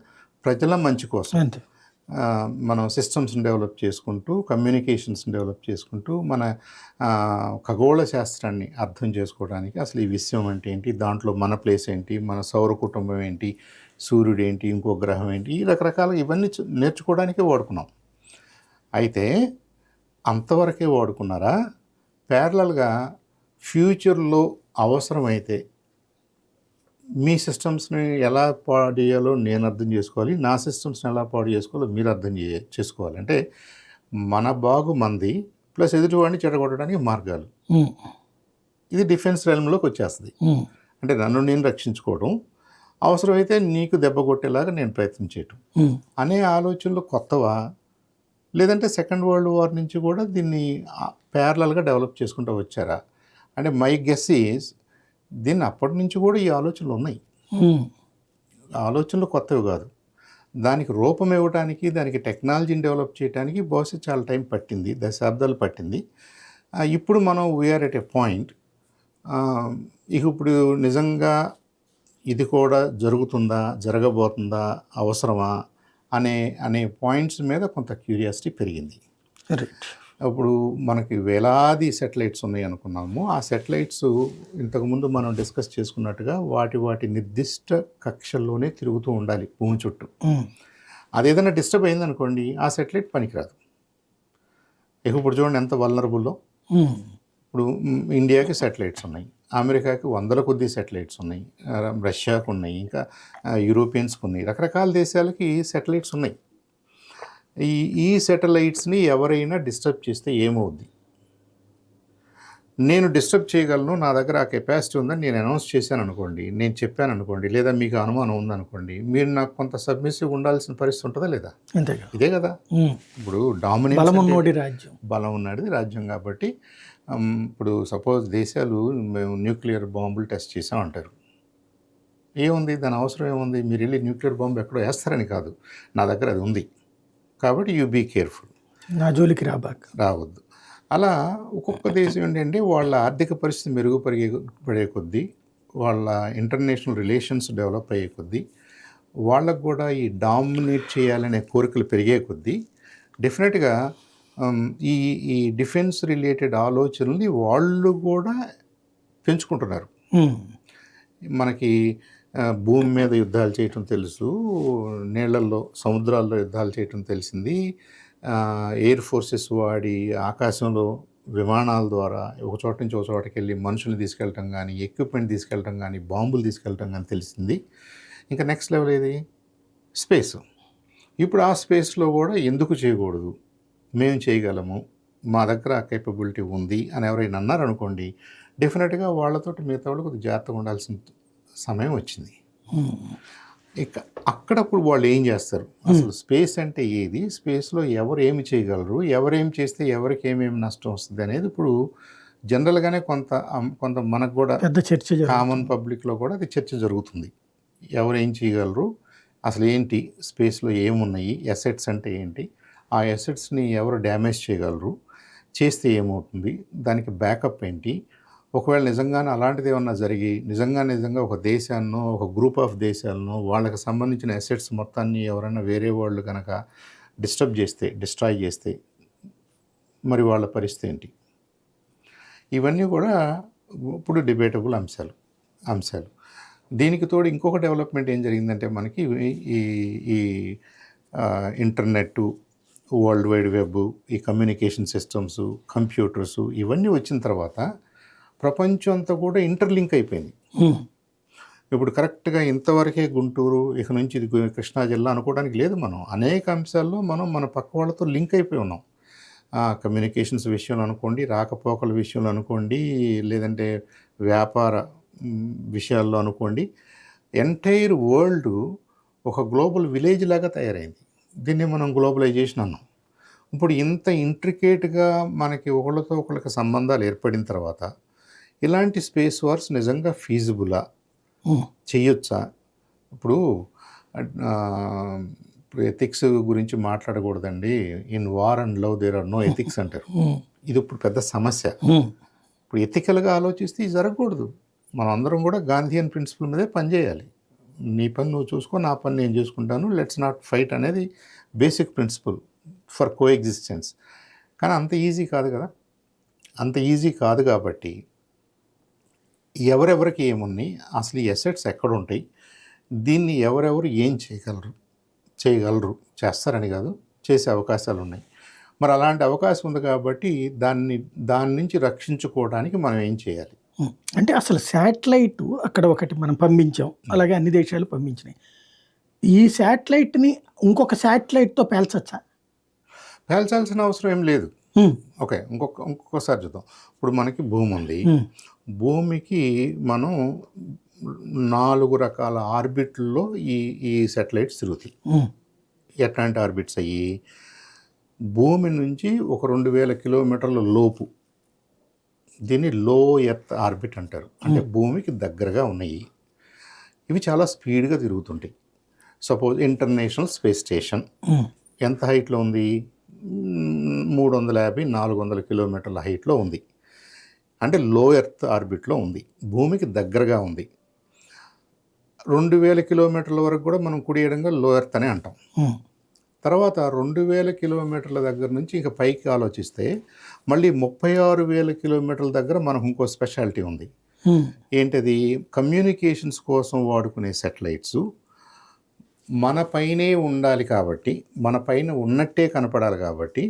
ప్రజల మంచి కోసం మనం సిస్టమ్స్ని డెవలప్ చేసుకుంటూ, కమ్యూనికేషన్స్ని డెవలప్ చేసుకుంటూ, మన ఖగోళ శాస్త్రాన్ని అర్థం చేసుకోవడానికి, అసలు ఈ విశ్వం అంటే ఏంటి, దాంట్లో మన ప్లేస్ ఏంటి, మన సౌర కుటుంబం ఏంటి, సూర్యుడు ఏంటి, ఇంకో గ్రహం ఏంటి, ఈ రకరకాల ఇవన్నీ నేర్చుకోవడానికే వాడుకున్నాం. అయితే అంతవరకే వాడుకున్నారా, ప్యారలల్గా ఫ్యూచర్లో అవసరమైతే మీ సిస్టమ్స్ని ఎలా పాడు చేయాలో నేను అర్థం చేసుకోవాలి, నా సిస్టమ్స్ని ఎలా పాడు చేసుకోవాలో మీరు అర్థం చేసుకోవాలి. అంటే మన బాగు మంది ప్లస్ ఎదుటివాడిని చెడగొట్టడానికి మార్గాలు. ఇది డిఫెన్స్ రైల్లోకి వచ్చేస్తుంది. అంటే నన్ను నేను రక్షించుకోవడం, అవసరమైతే నీకు దెబ్బ కొట్టేలాగా నేను ప్రయత్నం చేయటం అనే ఆలోచనలు కొత్తవా, లేదంటే సెకండ్ వరల్డ్ వార్ నుంచి కూడా దీన్ని ప్యారలల్గా డెవలప్ చేసుకుంటూ వచ్చారా అంటే మై గెస్ ఈజ్ దీన్ని అప్పటి నుంచి కూడా ఈ ఆలోచనలు ఉన్నాయి. ఆలోచనలు కొత్తవి కాదు. దానికి రూపం ఇవ్వడానికి, దానికి టెక్నాలజీని డెవలప్ చేయడానికి బహుశా చాలా టైం పట్టింది, దశాబ్దాలు పట్టింది. ఇప్పుడు మనం వీఆర్ ఎట్ ఎ పాయింట్, ఇక ఇప్పుడు నిజంగా ఇది కూడా జరుగుతుందా, జరగబోతుందా, అవసరమా అనే అనే పాయింట్స్ మీద కొంత క్యూరియాసిటీ పెరిగింది. రైట్. అప్పుడు మనకి వేలాది సెటిలైట్స్ ఉన్నాయి అనుకున్నాము. ఆ సెటిలైట్స్ ఇంతకుముందు మనం డిస్కస్ చేసుకున్నట్టుగా వాటి నిర్దిష్ట కక్షల్లోనే తిరుగుతూ ఉండాలి భూమి చుట్టూ. అదేదైనా డిస్టర్బ్ అయిందనుకోండి, ఆ సెటిలైట్ పనికిరాదు. ఇప్పుడు చూడండి ఎంత వల్నరబుల్లో. ఇప్పుడు ఇండియాకి సెటిలైట్స్ ఉన్నాయి, అమెరికాకి వందల కొద్ది సెటిలైట్స్ ఉన్నాయి, రష్యాకు ఉన్నాయి, ఇంకా యూరోపియన్స్కి ఉన్నాయి, రకరకాల దేశాలకి సెటిలైట్స్ ఉన్నాయి. ఈ సెటిలైట్స్ని ఎవరైనా డిస్టర్బ్ చేస్తే ఏమవుద్ది? నేను డిస్టర్బ్ చేయగలను, నా దగ్గర ఆ కెపాసిటీ ఉందని నేను అనౌన్స్ చేశాను అనుకోండి, నేను చెప్పాను అనుకోండి, లేదా మీకు అనుమానం ఉందనుకోండి, మీరు నాకు కొంత సబ్మిసివ్ ఉండాల్సిన పరిస్థితి ఉంటుందా లేదా? అంతేగా. ఇదే కదా. ఇప్పుడు డామినేన్స్ బలం ఉన్నది రాజ్యం కాబట్టి. ఇప్పుడు సపోజ్ దేశాలు మేము న్యూక్లియర్ బాంబులు టెస్ట్ చేసాం అంటారు. ఏముంది దాని అవసరం? ఏముంది? మీరు వెళ్ళి న్యూక్లియర్ బాంబు ఎక్కడో వేస్తారని కాదు, నా దగ్గర అది ఉంది కాబట్టి యూ బీ కేర్ఫుల్, నా జోలికి రావద్దు. అలా ఒక్కొక్క దేశం ఏంటంటే వాళ్ళ ఆర్థిక పరిస్థితి మెరుగుపడే కొద్దీ, వాళ్ళ ఇంటర్నేషనల్ రిలేషన్స్ డెవలప్ అయ్యే కొద్దీ, వాళ్ళకు కూడా ఈ డామినేట్ చేయాలనే కోరికలు పెరిగే కొద్దీ డెఫినెట్గా ఈ డిఫెన్స్ రిలేటెడ్ ఆలోచనల్ని వాళ్ళు కూడా పెంచుకుంటున్నారు. మనకి భూమి మీద యుద్ధాలు చేయటం తెలుసు, నీళ్ళల్లో సముద్రాల్లో యుద్ధాలు చేయటం తెలిసింది, ఎయిర్ ఫోర్సెస్ వాడి ఆకాశంలో విమానాల ద్వారా ఒక చోట నుంచి ఒక చోటకి వెళ్ళి మనుషుల్ని తీసుకెళ్ళటం కానీ, ఎక్విప్మెంట్ తీసుకెళ్ళటం కానీ, బాంబులు తీసుకెళ్ళటం కానీ తెలిసింది. ఇంకా నెక్స్ట్ లెవెల్ ఏది? స్పేస్. ఇప్పుడు ఆ స్పేస్లో కూడా ఎందుకు చేయకూడదు, మేము చేయగలము, మా దగ్గర ఆ కేపబిలిటీ ఉంది అని ఎవరైనా అన్నారనుకోండి, డెఫినెట్గా వాళ్ళతోటి మిగతా వాళ్ళు కొద్దిగా జాగ్రత్తగా ఉండాల్సిన సమయం వచ్చింది. ఇక అక్కడప్పుడు వాళ్ళు ఏం చేస్తారు, అసలు స్పేస్ అంటే ఏది, స్పేస్లో ఎవరు ఏమి చేయగలరు, ఎవరేం చేస్తే ఎవరికి ఏమేమి నష్టం వస్తుంది అనేది ఇప్పుడు జనరల్గానే కొంత మనకు కూడా పెద్ద చర్చ, కామన్ పబ్లిక్లో కూడా అది చర్చ జరుగుతుంది. ఎవరు ఏం చేయగలరు, అసలు ఏంటి స్పేస్లో ఏమున్నాయి, ఎసెట్స్ అంటే ఏంటి, ఆ ఎసెట్స్ని ఎవరు డ్యామేజ్ చేయగలరు, చేస్తే ఏమవుతుంది, దానికి బ్యాకప్ ఏంటి, ఒకవేళ నిజంగానే అలాంటిది ఏమన్నా జరిగి నిజంగా ఒక దేశాన్నో ఒక గ్రూప్ ఆఫ్ దేశాలను వాళ్ళకి సంబంధించిన అసెట్స్ మొత్తాన్ని ఎవరైనా వేరే వాళ్ళు కనుక డిస్ట్రాయ్ చేస్తే మరి వాళ్ళ పరిస్థితి ఏంటి? ఇవన్నీ కూడా ఇప్పుడు డిబేటబుల్ అంశాలు. దీనికి తోడు ఇంకొక డెవలప్మెంట్ ఏం జరిగిందంటే మనకి ఈ ఇంటర్నెట్, వరల్డ్ వైడ్ వెబ్, ఈ కమ్యూనికేషన్ సిస్టమ్స్, కంప్యూటర్స్ ఇవన్నీ వచ్చిన తర్వాత ప్రపంచం అంతా కూడా ఇంటర్లింక్ అయిపోయింది. ఇప్పుడు కరెక్ట్గా ఇంతవరకే గుంటూరు, ఇక నుంచి ఇది కృష్ణా జిల్లా అనుకోవడానికి లేదు. మనం అనేక అంశాల్లో మన పక్క వాళ్ళతో లింక్ అయిపోయి ఉన్నాం. కమ్యూనికేషన్స్ విషయంలో అనుకోండి, రాకపోకల విషయంలో అనుకోండి, లేదంటే వ్యాపార విషయాల్లో అనుకోండి, ఎంటైర్ వరల్డ్ ఒక గ్లోబల్ విలేజ్ లాగా తయారైంది. దీన్ని మనం గ్లోబలైజేషన్ అన్నాం. ఇప్పుడు ఇంత ఇంట్రికేట్గా మనకి ఒకళ్ళతో ఒకళ్ళకి సంబంధాలు ఏర్పడిన తర్వాత ఇలాంటి స్పేస్ వార్స్ నిజంగా ఫీజిబులా, చేయొచ్చా? ఇప్పుడు ఎథిక్స్ గురించి మాట్లాడకూడదండి, in war and love there are no ethics అంటారు. ఇది ఇప్పుడు పెద్ద సమస్య. ఇప్పుడు ఎథికల్గా ఆలోచిస్తే ఇది జరగకూడదు. మనం అందరం కూడా గాంధీయన్ ప్రిన్సిపల్ మీదే పనిచేయాలి. నీ పని నువ్వు చూసుకో, నా పని నేను చూసుకుంటాను, లెట్స్ నాట్ ఫైట్ అనేది basic principle for co existence. కానీ అంత ఈజీ కాదు కదా. అంత ఈజీ కాదు కాబట్టి ఎవరెవరికి ఏమున్నాయి, అసలు ఈ అసెట్స్ ఎక్కడ ఉంటాయి, దీన్ని ఎవరెవరు ఏం చేయగలరు, చేస్తారని కాదు, చేసే అవకాశాలు ఉన్నాయి. మరి అలాంటి అవకాశం ఉంది కాబట్టి దాని నుంచి రక్షించుకోవడానికి మనం ఏం చేయాలి అంటే అసలు శాటిలైట్ అక్కడ ఒకటి మనం పంపించాం, అలాగే అన్ని దేశాలు పంపించినాయి. ఈ శాటిలైట్ని ఇంకొక శాటిలైట్తో పేల్చాల్సిన అవసరం ఏం లేదు. ఓకే, ఇంకొకసారి చూద్దాం. ఇప్పుడు మనకి భూమి ఉంది, భూమికి మనం 4 రకాల ఆర్బిట్లో ఈ శాటిలైట్స్ తిరుగుతాయి. ఎట్లాంటి ఆర్బిట్స్ అయ్యి, భూమి నుంచి ఒక 2000 కిలోమీటర్ల లోపు, దీన్ని లో ఎర్త్ ఆర్బిట్ అంటారు. అంటే భూమికి దగ్గరగా ఉన్నాయి. ఇవి చాలా స్పీడ్గా తిరుగుతుంటాయి. సపోజ్ ఇంటర్నేషనల్ స్పేస్ స్టేషన్ ఎంత హైట్లో ఉంది? 350-400 కిలోమీటర్ల హైట్లో ఉంది. అంటే లో ఎర్త్ ఆర్బిట్లో ఉంది, భూమికి దగ్గరగా ఉంది. 2000 కిలోమీటర్ల వరకు కూడా మనం కుడి ఎడంగా లో ఎర్త్ అని అంటాం. తర్వాత 2000 కిలోమీటర్ల దగ్గర నుంచి ఇక పైకి ఆలోచిస్తే మళ్ళీ 36,000 కిలోమీటర్ల దగ్గర మనకు ఇంకో స్పెషాలిటీ ఉంది. ఏంటది? కమ్యూనికేషన్స్ కోసం వాడుకునే సెటిలైట్స్ మన పైనే ఉండాలి కాబట్టి, మన పైన ఉన్నట్టే కనపడాలి కాబట్టి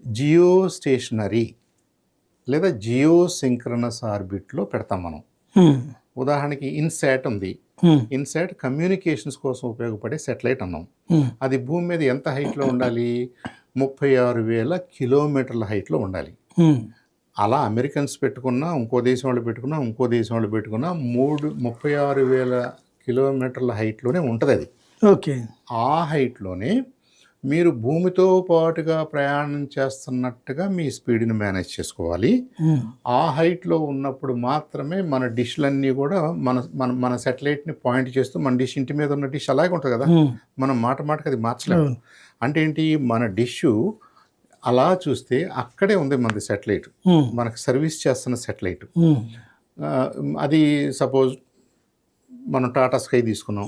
జియో స్టేషనరీ లేదా జియో సింక్రనస్ ఆర్బిట్లో పెడతాం మనం. ఉదాహరణకి ఇన్సాట్ ఉంది. ఇన్సాట్ కమ్యూనికేషన్స్ కోసం ఉపయోగపడే సెటిలైట్ అన్నాం. అది భూమి మీద ఎంత హైట్లో ఉండాలి? 36,000 కిలోమీటర్ల హైట్లో ఉండాలి. అలా అమెరికన్స్ పెట్టుకున్నా, ఇంకో దేశం వాళ్ళు పెట్టుకున్నా, ఇంకో దేశం వాళ్ళు పెట్టుకున్నా 36,000 కిలోమీటర్ల హైట్లోనే ఉంటుంది అది. ఓకే. ఆ హైట్లోనే మీరు భూమితో పాటుగా ప్రయాణం చేస్తున్నట్టుగా మీ స్పీడ్ని మేనేజ్ చేసుకోవాలి. ఆ హైట్లో ఉన్నప్పుడు మాత్రమే మన డిష్లన్నీ కూడా మన మన మన సెటిలైట్ని పాయింట్ చేస్తూ, మన డిష్ ఇంటి మీద ఉన్న డిష్ అలాగే ఉంటుంది కదా, మనం మాటకి అది మార్చలేము. అంటే ఏంటి? మన డిష్ అలా చూస్తే అక్కడే ఉంది మనది సెటిలైట్, మనకు సర్వీస్ చేస్తున్న సెటిలైట్. అది సపోజ్ మనం టాటా స్కై తీసుకున్నాం,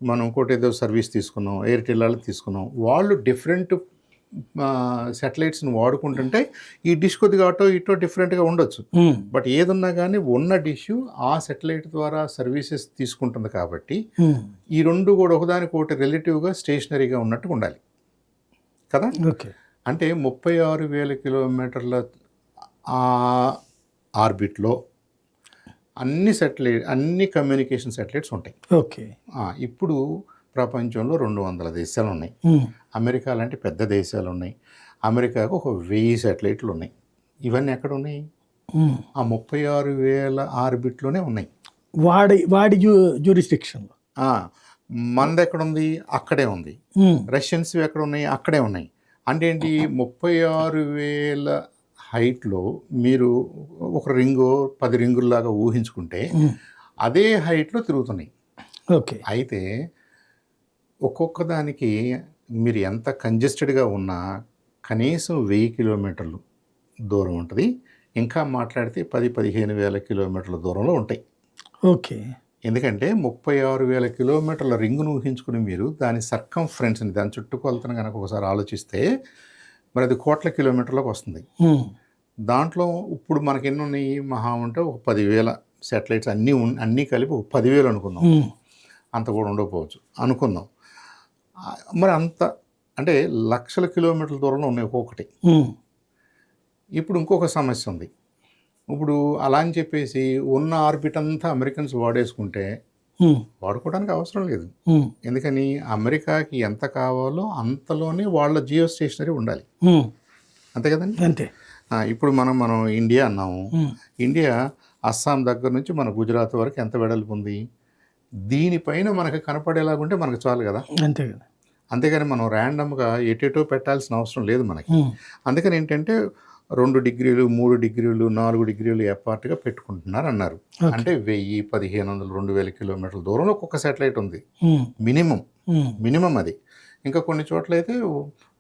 మనం ఇంకోటి ఏదో సర్వీస్ తీసుకున్నాం, ఎయిర్టెల్ వాళ్ళు తీసుకున్నాం. వాళ్ళు డిఫరెంట్ సెటిలైట్స్ని వాడుకుంటుంటే ఈ డిష్ కొద్దిగా అటో ఇటో డిఫరెంట్గా ఉండొచ్చు. బట్ ఏదున్నా కానీ ఉన్న డిష్ ఆ సెటిలైట్ ద్వారా సర్వీసెస్ తీసుకుంటుంది కాబట్టి ఈ రెండు కూడా ఒకదానికొకటి రిలేటివ్గా స్టేషనరీగా ఉన్నట్టు ఉండాలి కదా. అంటే 36,000 కిలోమీటర్ల ఆర్బిట్లో అన్ని కమ్యూనికేషన్ సెటిలైట్స్ ఉంటాయి. ఓకే. ఇప్పుడు ప్రపంచంలో 200 దేశాలు ఉన్నాయి. అమెరికా లాంటి పెద్ద దేశాలు ఉన్నాయి. అమెరికాకు ఒక 1000 సెటిలైట్లు ఉన్నాయి. ఇవన్నీ ఎక్కడ ఉన్నాయి? ఆ 36,000 ఆర్బిట్లోనే ఉన్నాయి. వాడి జ్యూరిస్డిక్షన్లో. మనది ఎక్కడుంది? అక్కడే ఉంది. రష్యన్స్ ఎక్కడ ఉన్నాయి? అక్కడే ఉన్నాయి. అంటే ఏంటి? 36,000 హైట్లో మీరు ఒక రింగు 10 రింగుల్లాగా ఊహించుకుంటే అదే హైట్లో తిరుగుతున్నాయి. ఓకే. అయితే ఒక్కొక్క దానికి మీరు ఎంత కంజెస్టెడ్గా ఉన్నా కనీసం 1000 కిలోమీటర్లు దూరం ఉంటుంది. ఇంకా మాట్లాడితే 10-15 వేల కిలోమీటర్ల దూరంలో ఉంటాయి. ఓకే. ఎందుకంటే 36,000 కిలోమీటర్ల రింగును ఊహించుకుని మీరు దాని సర్కంఫరెన్స్ని, దాని చుట్టుకొలతను కనుక ఒకసారి ఆలోచిస్తే మరి అది కోట్ల కిలోమీటర్లకు వస్తుంది. దాంట్లో ఇప్పుడు మనకి ఎన్ని ఉన్నాయి? మహా ఉంటే ఒక 10,000 శాటిలైట్స్ అన్నీ కలిపి 10,000 అనుకుందాం. అంత కూడా ఉండకపోవచ్చు అనుకుందాం. మరి అంత అంటే లక్షల కిలోమీటర్ల దూరంలో ఉన్నాయి ఒక్కొక్కటి. ఇప్పుడు ఇంకొక సమస్య ఉంది. ఇప్పుడు అలా అని చెప్పేసి ఉన్న ఆర్బిట్ అంతా అమెరికన్స్ వాడేసుకుంటే వాడుకోవడానికి అవసరం లేదు. ఎందుకని? అమెరికాకి ఎంత కావాలో అంతలోనే వాళ్ళ జియో స్టేషనరీ ఉండాలి. అంతే కదండి. అంతే. ఇప్పుడు మనం ఇండియా అన్నాము. ఇండియా అస్సాం దగ్గర నుంచి మన గుజరాత్ వరకు ఎంత వెడల్పు ఉంది? దీనిపైన మనకు కనపడేలాగుంటే మనకు చాలు కదా. అంతే కదా. అంతేగాని మనం ర్యాండమ్గా ఎటేటో పెట్టాల్సిన అవసరం లేదు మనకి. అందుకని ఏంటంటే 2 డిగ్రీలు 3 డిగ్రీలు 4 డిగ్రీలు అపార్ట్గా పెట్టుకుంటున్నారు అన్నారు. అంటే 1000, 1500, 2000 కిలోమీటర్ల దూరంలో ఒక్కొక్క శాటిలైట్ ఉంది మినిమం అది. ఇంకా కొన్ని చోట్ల అయితే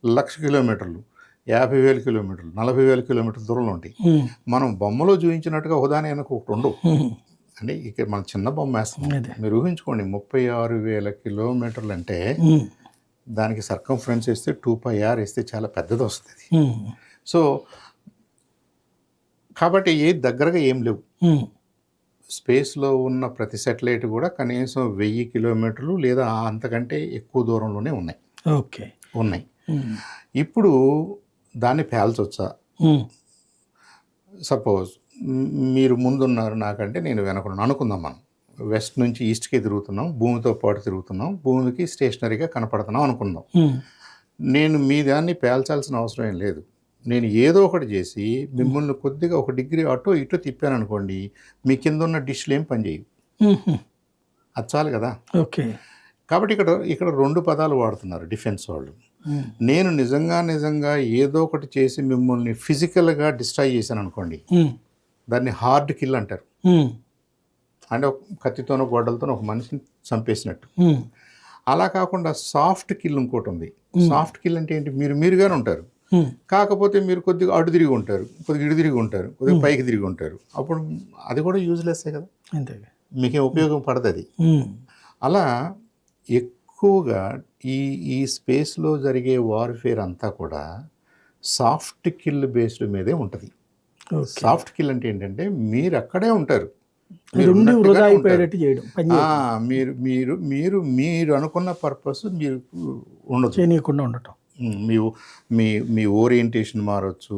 1,00,000 కిలోమీటర్లు, 50,000 కిలోమీటర్లు, 40,000 కిలోమీటర్ల దూరంలో ఉంటాయి. మనం బొమ్మలో చూపించినట్టుగా ఒకదాని వెనక ఒకటి ఉండవు. అంటే ఇక్కడ మనం చిన్న బొమ్మ వేస్తాం. మీరు ఊహించుకోండి 36,000 కిలోమీటర్లు అంటే దానికి సర్కంఫరెన్స్ వేస్తే 2πr వేస్తే చాలా పెద్దది వస్తుంది. సో కాబట్టి ఏది దగ్గరగా ఏం లేవు. స్పేస్లో ఉన్న ప్రతి సెటిలైట్ కూడా కనీసం 1000 కిలోమీటర్లు లేదా అంతకంటే ఎక్కువ దూరంలోనే ఉన్నాయి. ఓకే. ఉన్నాయి. ఇప్పుడు దాన్ని పేల్చొచ్చా? సపోజ్ మీరు ముందున్నారు నాకంటే నేను వెనకున్నాను అనుకుందాం. మనం వెస్ట్ నుంచి ఈస్ట్కి తిరుగుతున్నాం, భూమితో పాటు తిరుగుతున్నాం, భూమికి స్టేషనరీగా కనపడుతున్నాం అనుకుందాం. నేను మీ దాన్ని పేల్చాల్సిన అవసరం ఏం లేదు. నేను ఏదో ఒకటి చేసి మిమ్మల్ని కొద్దిగా 1 డిగ్రీ అటో ఇటో తిప్పాను అనుకోండి, మీ కింద ఉన్న డిష్లు ఏం పనిచేయవు. అది చాలు కదా. ఓకే. కాబట్టి ఇక్కడ 2 పదాలు వాడుతున్నారు డిఫెన్స్ వాళ్ళు. నేను నిజంగా ఏదో ఒకటి చేసి మిమ్మల్ని ఫిజికల్గా డిస్ట్రాయ్ చేశాను అనుకోండి, దాన్ని హార్డ్ కిల్ అంటారు. అంటే కత్తితోనో గొడ్డలతోనో ఒక మనిషిని చంపేసినట్టు. అలా కాకుండా సాఫ్ట్ కిల్ ఇంకోటి ఉంది. సాఫ్ట్ కిల్ అంటే ఏంటి? మీరుగానే ఉంటారు, కాకపోతే మీరు కొద్దిగా అటు తిరిగి ఉంటారు, కొద్దిగా ఇటు తిరిగి ఉంటారు, కొద్దిగా పైకి తిరిగి ఉంటారు. అప్పుడు అది కూడా యూజ్లెస్సే కదా, మీకేం ఉపయోగం పడదు అది. అలా ఎక్కువగా ఈ ఈ స్పేస్లో జరిగే వార్ఫేర్ అంతా కూడా సాఫ్ట్ కిల్ బేస్డ్ మీదే ఉంటుంది. ఓకే. సాఫ్ట్ కిల్ అంటే ఏంటంటే మీరు అక్కడే ఉంటారు, అది మీరు ఉండి వృధా ఉన్నట్టుగానే ఉంటారు. అయిపోయేటట్టు చేయడం, పని మీరు మీరు మీరు మీరు అనుకున్న పర్పస్ మీరు ఉండదు. చేయనీయకుండా ఉండటం. మీ మీ మీ ఓరియంటేషన్ మారచ్చు,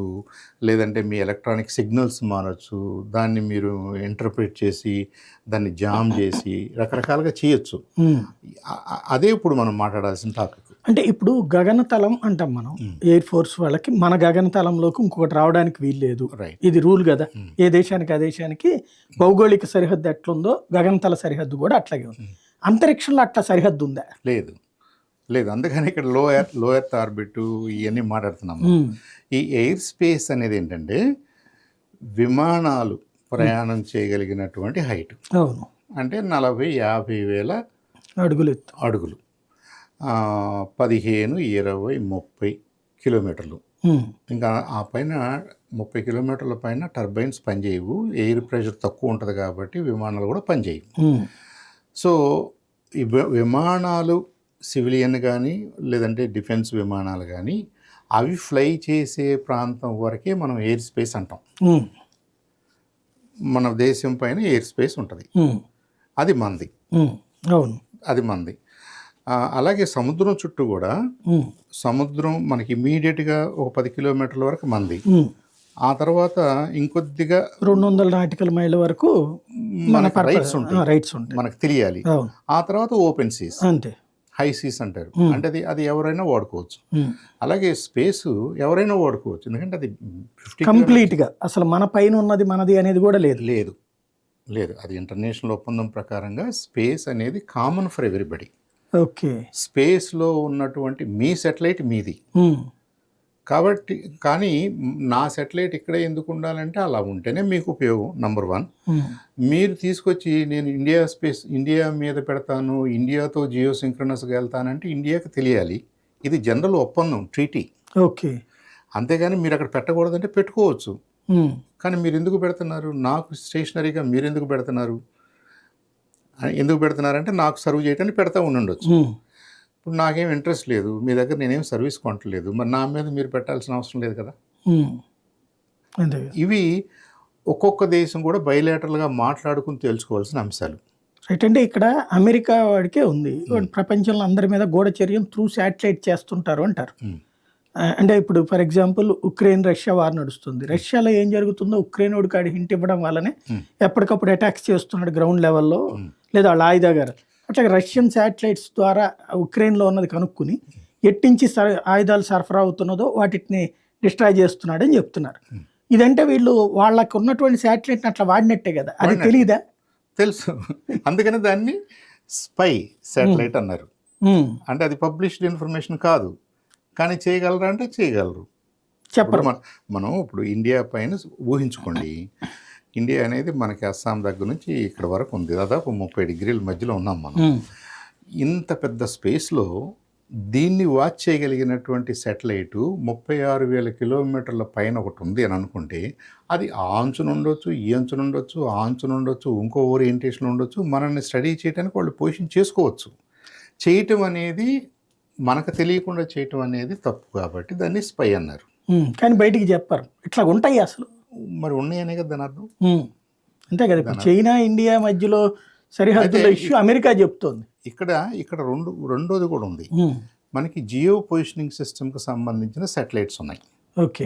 లేదంటే మీ ఎలక్ట్రానిక్ సిగ్నల్స్ మారచ్చు, దాన్ని మీరు ఇంటర్ప్రిట్ చేసి దాన్ని జామ్ చేసి రకరకాలుగా చేయొచ్చు. అదే ఇప్పుడు మనం మాట్లాడాల్సిన టాపిక్. అంటే ఇప్పుడు గగనతలం అంటాం మనం, ఎయిర్ ఫోర్స్ వాళ్ళకి మన గగనతలంలోకి ఇంకొకటి రావడానికి వీల్లేదు, రైట్. ఇది రూల్ కదా. ఏ దేశానికి ఆ దేశానికి భౌగోళిక సరిహద్దు ఎట్లుందో గగనతల సరిహద్దు కూడా అట్లాగే ఉంది. అంతరిక్షంలో అట్లా సరిహద్దు ఉందా? లేదు, లేదు. అందుకని ఇక్కడ లో ఎర్త్ ఆర్బిట్ ఇవన్నీ మాట్లాడుతున్నాము. ఈ ఎయిర్ స్పేస్ అనేది ఏంటంటే విమానాలు ప్రయాణం చేయగలిగినటువంటి హైట్. అవును, అంటే 40-50 వేల అడుగులు ఎత్తు. అడుగులు, 15, 20, 30 కిలోమీటర్లు. ఇంకా ఆ పైన 30 కిలోమీటర్ల పైన టర్బైన్స్ పనిచేయవు, ఎయిర్ ప్రెషర్ తక్కువ ఉంటుంది కాబట్టి విమానాలు కూడా పనిచేయవు. సో ఈ విమానాలు సివిలియన్ కానీ లేదంటే డిఫెన్స్ విమానాలు కానీ అవి ఫ్లై చేసే ప్రాంతం వరకే మనం ఎయిర్ స్పేస్ అంటాం. మన దేశం పైన ఎయిర్ స్పేస్ ఉంటుంది, అది మంది. అవును, అది మంది. అలాగే సముద్రం చుట్టూ కూడా, సముద్రం మనకి ఇమీడియట్గా ఒక 10 కిలోమీటర్ల వరకు మంది. ఆ తర్వాత ఇంకొద్దిగా 200 నాటికల్ మైళ్ళ వరకు మనకు రైట్స్ ఉంటాయి, మనకు తెలియాలి. అవును, ఆ తర్వాత ఓపెన్ సీస్, అంతే, హై సీస్ అంటారు. అంటే అది ఎవరైనా వాడుకోవచ్చు. అలాగే స్పేస్ ఎవరైనా వాడుకోవచ్చు, ఎందుకంటే అది 50 కంప్లీట్గా అసలు మన పైన ఉన్నది మనది అనేది కూడా లేదు. లేదు, లేదు. అది ఇంటర్నేషనల్ ఒప్పందం ప్రకారంగా స్పేస్ అనేది కామన్ ఫర్ ఎవ్రీబడి. ఓకే. స్పేస్లో ఉన్నటువంటి మీ సెటిలైట్ మీది కాబట్టి, కానీ నా సెటిలైట్ ఇక్కడే ఎందుకు ఉండాలంటే అలా ఉంటేనే మీకు ఉపయోగం. నంబర్ 1. మీరు తీసుకొచ్చి నేను ఇండియా మీద పెడతాను, ఇండియాతో జియో సింక్రనస్గా వెళ్తానంటే ఇండియాకి తెలియాలి. ఇది జనరల్ ఒప్పందం, ట్రీటీ. ఓకే. అంతేగాని మీరు అక్కడ పెట్టకూడదంటే పెట్టుకోవచ్చు, కానీ మీరు ఎందుకు పెడుతున్నారు? నాకు స్టేషనరీగా మీరు ఎందుకు పెడుతున్నారు? ఎందుకు పెడుతున్నారంటే నాకు సర్వ్ చేయడానికి పెడతా ఉండొచ్చు. ఇప్పుడు నాకేం ఇంట్రెస్ట్ లేదు, మీ దగ్గర నేనేం సర్వీస్ కొనట్లేదు, మరి నా మీద మీరు పెట్టాల్సిన అవసరం లేదు కదా. ఇవి ఒక్కొక్క దేశం కూడా బయలేటరల్గా మాట్లాడుకుని తెలుసుకోవాల్సిన అంశాలు. రైట్. అంటే ఇక్కడ అమెరికా వాడికే ఉంది, ప్రపంచంలో అందరి మీద గూఢచర్యం త్రూ శాటిలైట్ చేస్తుంటారు అంటారు. అంటే ఇప్పుడు for example Ukraine Russia war నడుస్తుంది, రష్యాలో ఏం జరుగుతుందో ఉక్రెయిన్ వాడికి ఆడి హింట్ ఇవ్వడం వల్లనే ఎప్పటికప్పుడు అటాక్స్ చేస్తున్నాడు గ్రౌండ్ లెవెల్లో, లేదా వాళ్ళ ఆయుధాగారు. అట్లా రష్యన్ శాటిలైట్స్ ద్వారా ఉక్రెయిన్లో ఉన్నది కనుక్కుని ఎట్టించి ఆయుధాలు సరఫరా అవుతున్నదో వాటిని డిస్ట్రాయ్ చేస్తున్నాడని చెప్తున్నారు. ఇదంటే వీళ్ళు వాళ్ళకు ఉన్నటువంటి శాటిలైట్ని అట్లా వాడినట్టే కదా, అది తెలియదా? తెలుసు, అందుకని దాన్ని స్పై శాటిలైట్ అన్నారు. అంటే అది పబ్లిష్డ్ ఇన్ఫర్మేషన్ కాదు, కానీ చేయగలరా అంటే చేయగలరు. చెప్పరు. మనం ఇప్పుడు ఇండియా పైన ఊహించుకోండి, ఇండియా అనేది మనకి అస్సాం దగ్గర నుంచి ఇక్కడ వరకు ఉంది, దాదాపు 30 డిగ్రీల మధ్యలో ఉన్నాం మనం. ఇంత పెద్ద స్పేస్లో దీన్ని వాచ్ చేయగలిగినటువంటి శాటిలైటు 36,000 కిలోమీటర్ల పైన ఒకటి ఉంది అని అనుకుంటే, అది ఆ అంచున ఉండొచ్చు, ఈ అంచున ఉండొచ్చు, ఆ అంచున ఉండొచ్చు, ఇంకో ఓరియంటేషన్ ఉండొచ్చు. మనల్ని స్టడీ చేయడానికి వాళ్ళు పొజిషన్ చేసుకోవచ్చు. చేయటం అనేది మనకు తెలియకుండా చేయటం అనేది తప్పు, కాబట్టి దాన్ని స్పై అన్నారు. కానీ బయటికి చెప్పారు, ఇట్లా ఉంటాయి అసలు. మరి ఉన్నాయనే కదా దాని అర్థం. అంతే కదా. ఇప్పుడు చైనా ఇండియా మధ్యలో సరిహద్దుల ఇష్యూ అమెరికా చెప్తోంది. ఇక్కడ రెండోది కూడా ఉంది. మనకి జియో పొజిషనింగ్ సిస్టమ్కి సంబంధించిన శాటిలైట్స్ ఉన్నాయి.